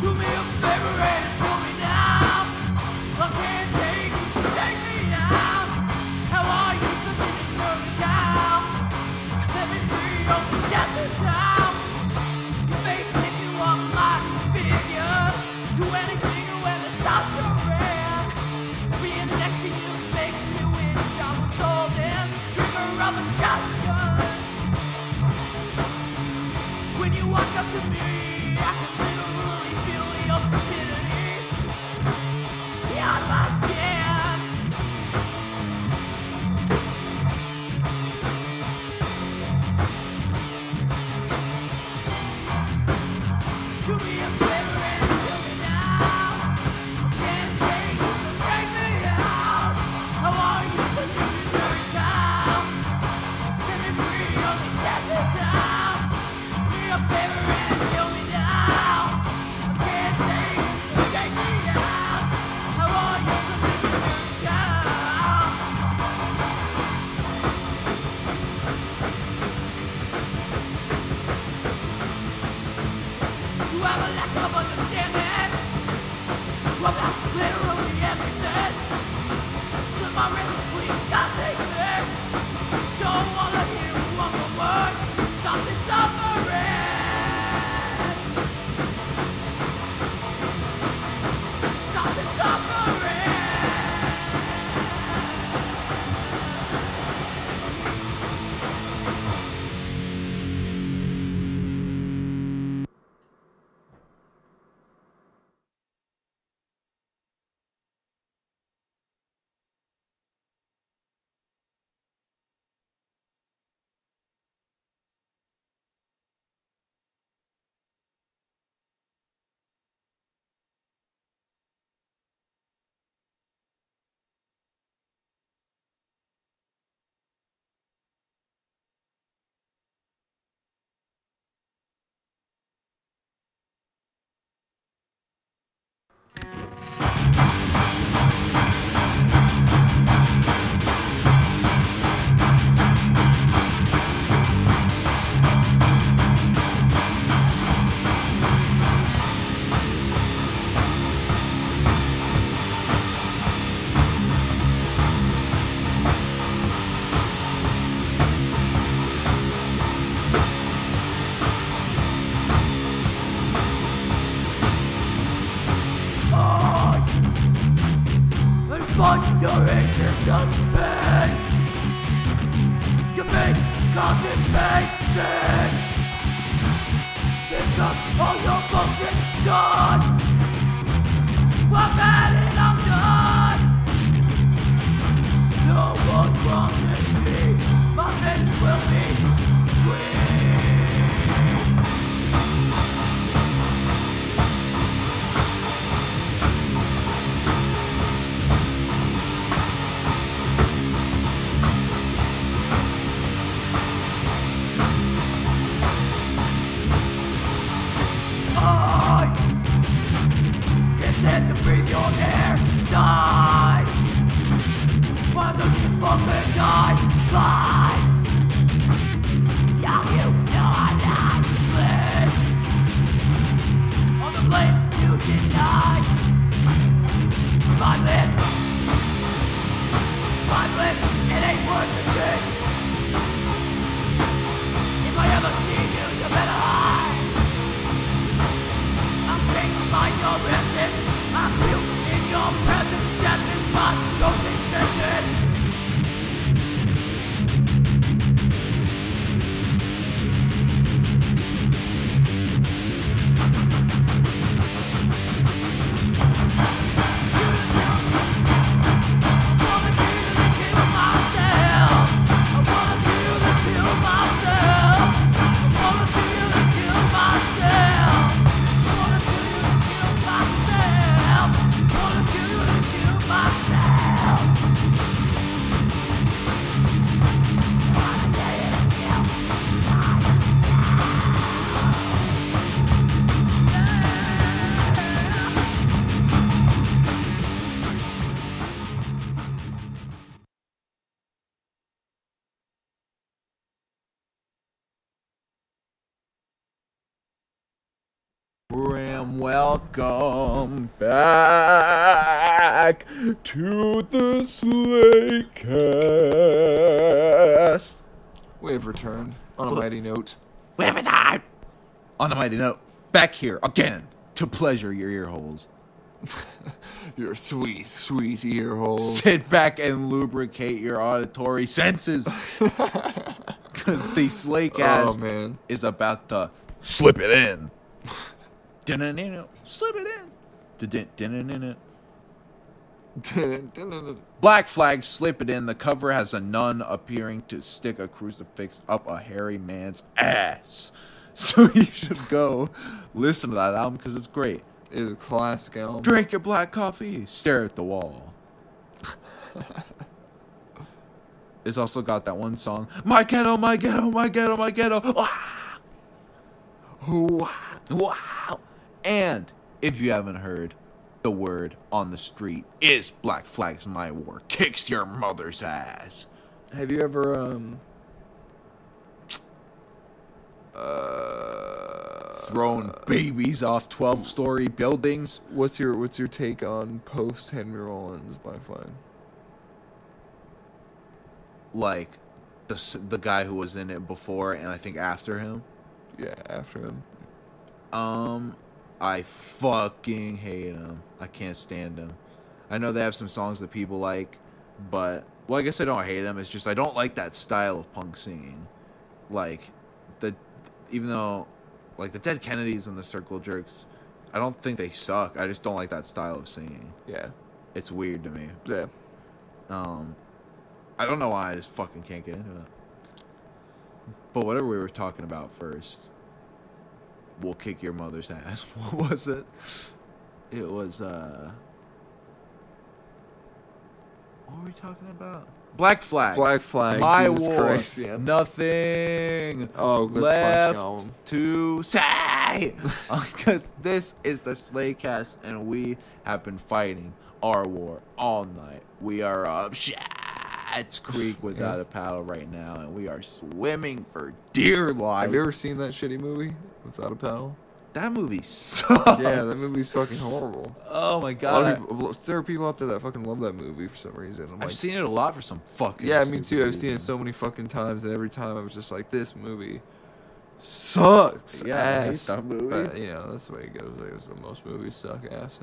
Do me a favor and pull me down. I can't take you, take me out. Come understand it. Well, not literally everything. Slip my wrist, please, God take me. Don't wanna hear one more word. Stop this suffering. Stop this suffering. Respond your existence, pain. Your face causes pain, sick. Sick of all your bullshit, done. I've had it, I'm done. No one crosses me. My vengeance will be sweet. Can't to breathe your air, die. Why don't you just fucking die? Lies. Yeah, you know I'm lies. Live on the blame you denied. Spineless, spineless, it ain't worth the shit. If I ever see you, you better hide. I'm taking by your essence. I feel in your presence, death is my chosen sentence. Welcome back to the Slaycast. We have returned on a mighty note. We have time. On a mighty note, back here again to pleasure your ear holes. Your sweet, sweet ear holes. Sit back and lubricate your auditory senses. Because the Slaycast is about to slip it in. Slip it in. Black Flag, slip it in. The cover has a nun appearing to stick a crucifix up a hairy man's ass. So you should go listen to that album because it's great. It is a classic album. Drink your black coffee. Stare at the wall. It's also got that one song, My Ghetto, My Ghetto, My Ghetto, My Ghetto. Wow. Wow. And if you haven't heard, the word on the street is Black Flag's My War kicks your mother's ass. Have you ever throwing babies off 12-story buildings. What's your take on post Henry Rollins Black Flag? Like the guy who was in it before and I think after him. Yeah, after him. I fucking hate him. I can't stand him. I know they have some songs that people like, but well, I guess I don't hate them. It's just I don't like that style of punk singing. Like even though like the Dead Kennedys and the Circle Jerks, I don't think they suck. I just don't like that style of singing. Yeah. It's weird to me. Yeah. I don't know why, I just fucking can't get into it. But whatever we were talking about first, we'll kick your mother's ass. What was it? It was, what were we talking about? Black Flag. Black Flag. My Jesus war. Christ, yeah. Nothing left to say. Because this is the Slaycast, and we have been fighting our war all night. We are up Shat's Creek without a paddle right now, and we are swimming for dear life. Have you ever seen that shitty movie, Without a Paddle? That movie sucks. Yeah, that movie's fucking horrible. Oh my A lot god. of people, there are people out there that fucking love that movie for some reason. I'm I've like, seen it a lot for some fucking yeah, me stupid too. I've reason. seen it so many fucking times, and every time I was just like, this movie sucks. Yeah, I hate ass. that movie. But, you know, that's the way it goes. Like, it's the most movies suck ass.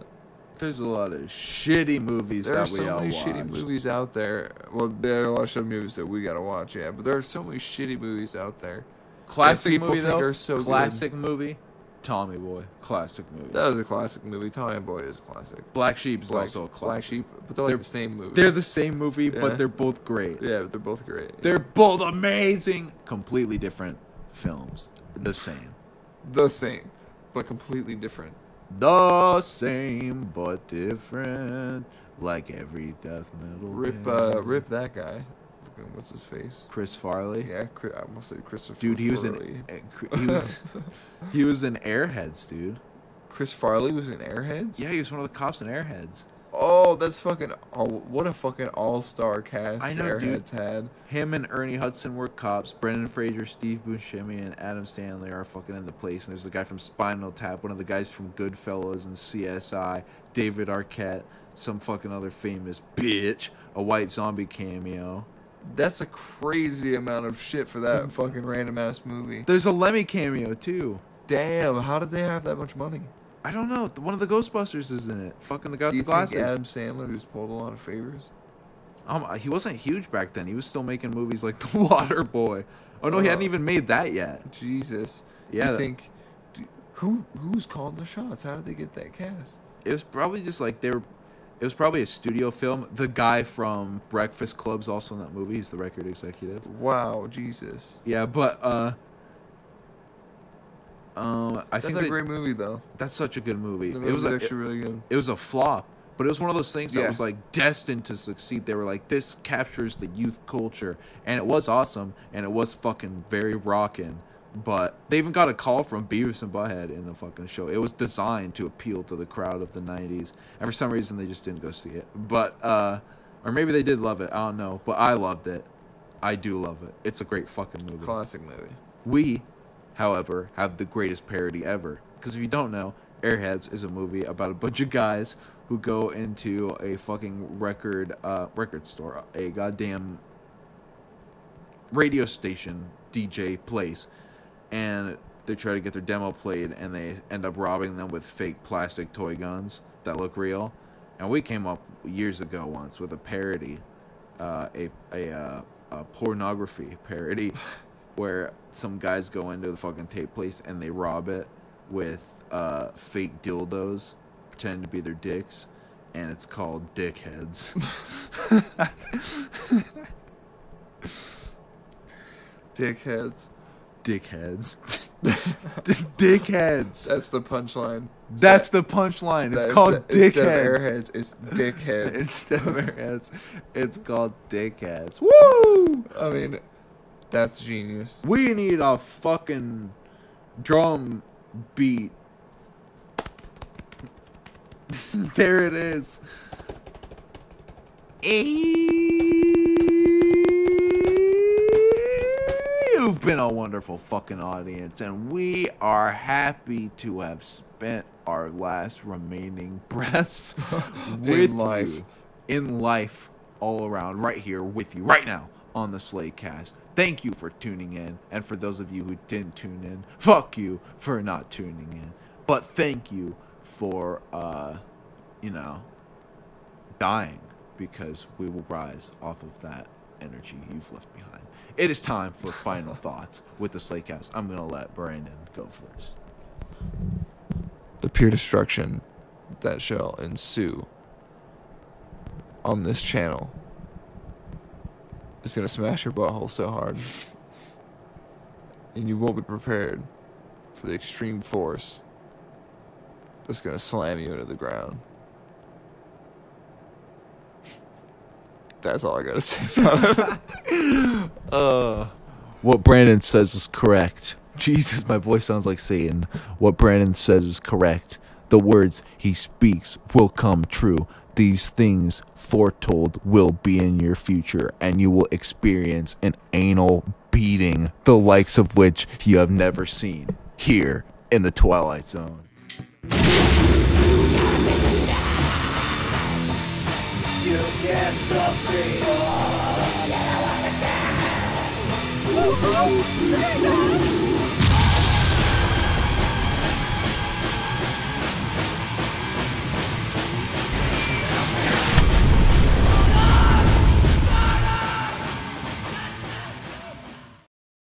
There's a lot of shitty movies There are that we so all many watch. shitty movies out there. Well, there are a lot of shitty movies that we gotta watch, yeah. But there are so many shitty movies out there. Classic people movie think though. are so Classic movie. Tommy Boy. Classic movie. That was a classic movie. Tommy Boy is a classic. Black Sheep is also a classic. Black Sheep, but they're like the same movie. They're the same movie, Yeah. but they're both great. Yeah, they're both great. They're both amazing. Completely different films. The same. the same, but completely different. The same but different. Like every death metal. band. Rip that guy. Fucking, what's his face? Chris Farley. Yeah, I almost said Christopher. Dude, he was Farley. he was in Airheads, dude. Chris Farley was in Airheads. Yeah, he was one of the cops in Airheads. Oh, that's fucking. Oh, what a fucking all-star cast I know, dude. Airheads had. Him and Ernie Hudson were cops. Brendan Fraser, Steve Buscemi, and Adam Sandler are fucking in the place. And there's the guy from Spinal Tap, one of the guys from Goodfellas and CSI, David Arquette, some fucking other famous bitch, a white zombie cameo. That's a crazy amount of shit for that fucking random ass movie. There's a Lemmy cameo too. Damn, how did they have that much money? I don't know. One of the Ghostbusters is in it. Fucking the guy with Do you the glasses. think Adam Sandler just pulled a lot of favors? He wasn't huge back then. He was still making movies like The Water Boy. Oh no, he hadn't even made that yet. Jesus. Yeah. You think who's calling the shots? How did they get that cast? It was probably just like it was probably a studio film. The guy from Breakfast Club's also in that movie. He's the record executive. Wow, Jesus. Yeah, but That's think a great movie though. that's such a good movie. The It movie's was actually really good. it was a flop, but it was one of those things that Yeah. was like destined to succeed. They were like, this captures the youth culture, and it was awesome, and it was fucking very rockin'. But they even got a call from Beavis and Butthead in the fucking show. It was designed to appeal to the crowd of the 90s, and for some reason they just didn't go see it. But or maybe they did love it. I don't know, but I loved it. I do love it. It's a great fucking movie. Classic movie. We, however, have the greatest parody ever. Because if you don't know, Airheads is a movie about a bunch of guys who go into a fucking record store, a goddamn radio station DJ place, and they try to get their demo played, and they end up robbing them with fake plastic toy guns that look real. And we came up years ago once with a parody, a pornography parody, where some guys go into the fucking tape place and they rob it with fake dildos, pretending to be their dicks, and it's called Dickheads. Dickheads. Dickheads. Dickheads. That's the punchline. That's the punchline. It's called Dickheads. Instead of Airheads, it's Dickheads. Instead of Airheads, it's called Dickheads. Woo! I mean, that's genius. We need a fucking drum beat. There it is. You You've been a wonderful fucking audience, and we are happy to have spent our last remaining breaths with life. you. In life, all around, right here with you, right now, on the Slaycast. Thank you for tuning in, and for those of you who didn't tune in, fuck you for not tuning in. But thank you for, dying, because we will rise off of that energy you've left behind. It is time for final thoughts with the Slaycast. I'm going to let Brandon go first. The pure destruction that shall ensue on this channel is going to smash your butthole so hard. And you won't be prepared for the extreme force that's going to slam you into the ground. That's all I got to say about it. What Brandon says is correct. Jesus, my voice sounds like Satan. What Brandon says is correct. The words he speaks will come true. These things foretold will be in your future, and you will experience an anal beating, the likes of which you have never seen here in the Twilight Zone. You can't stop me.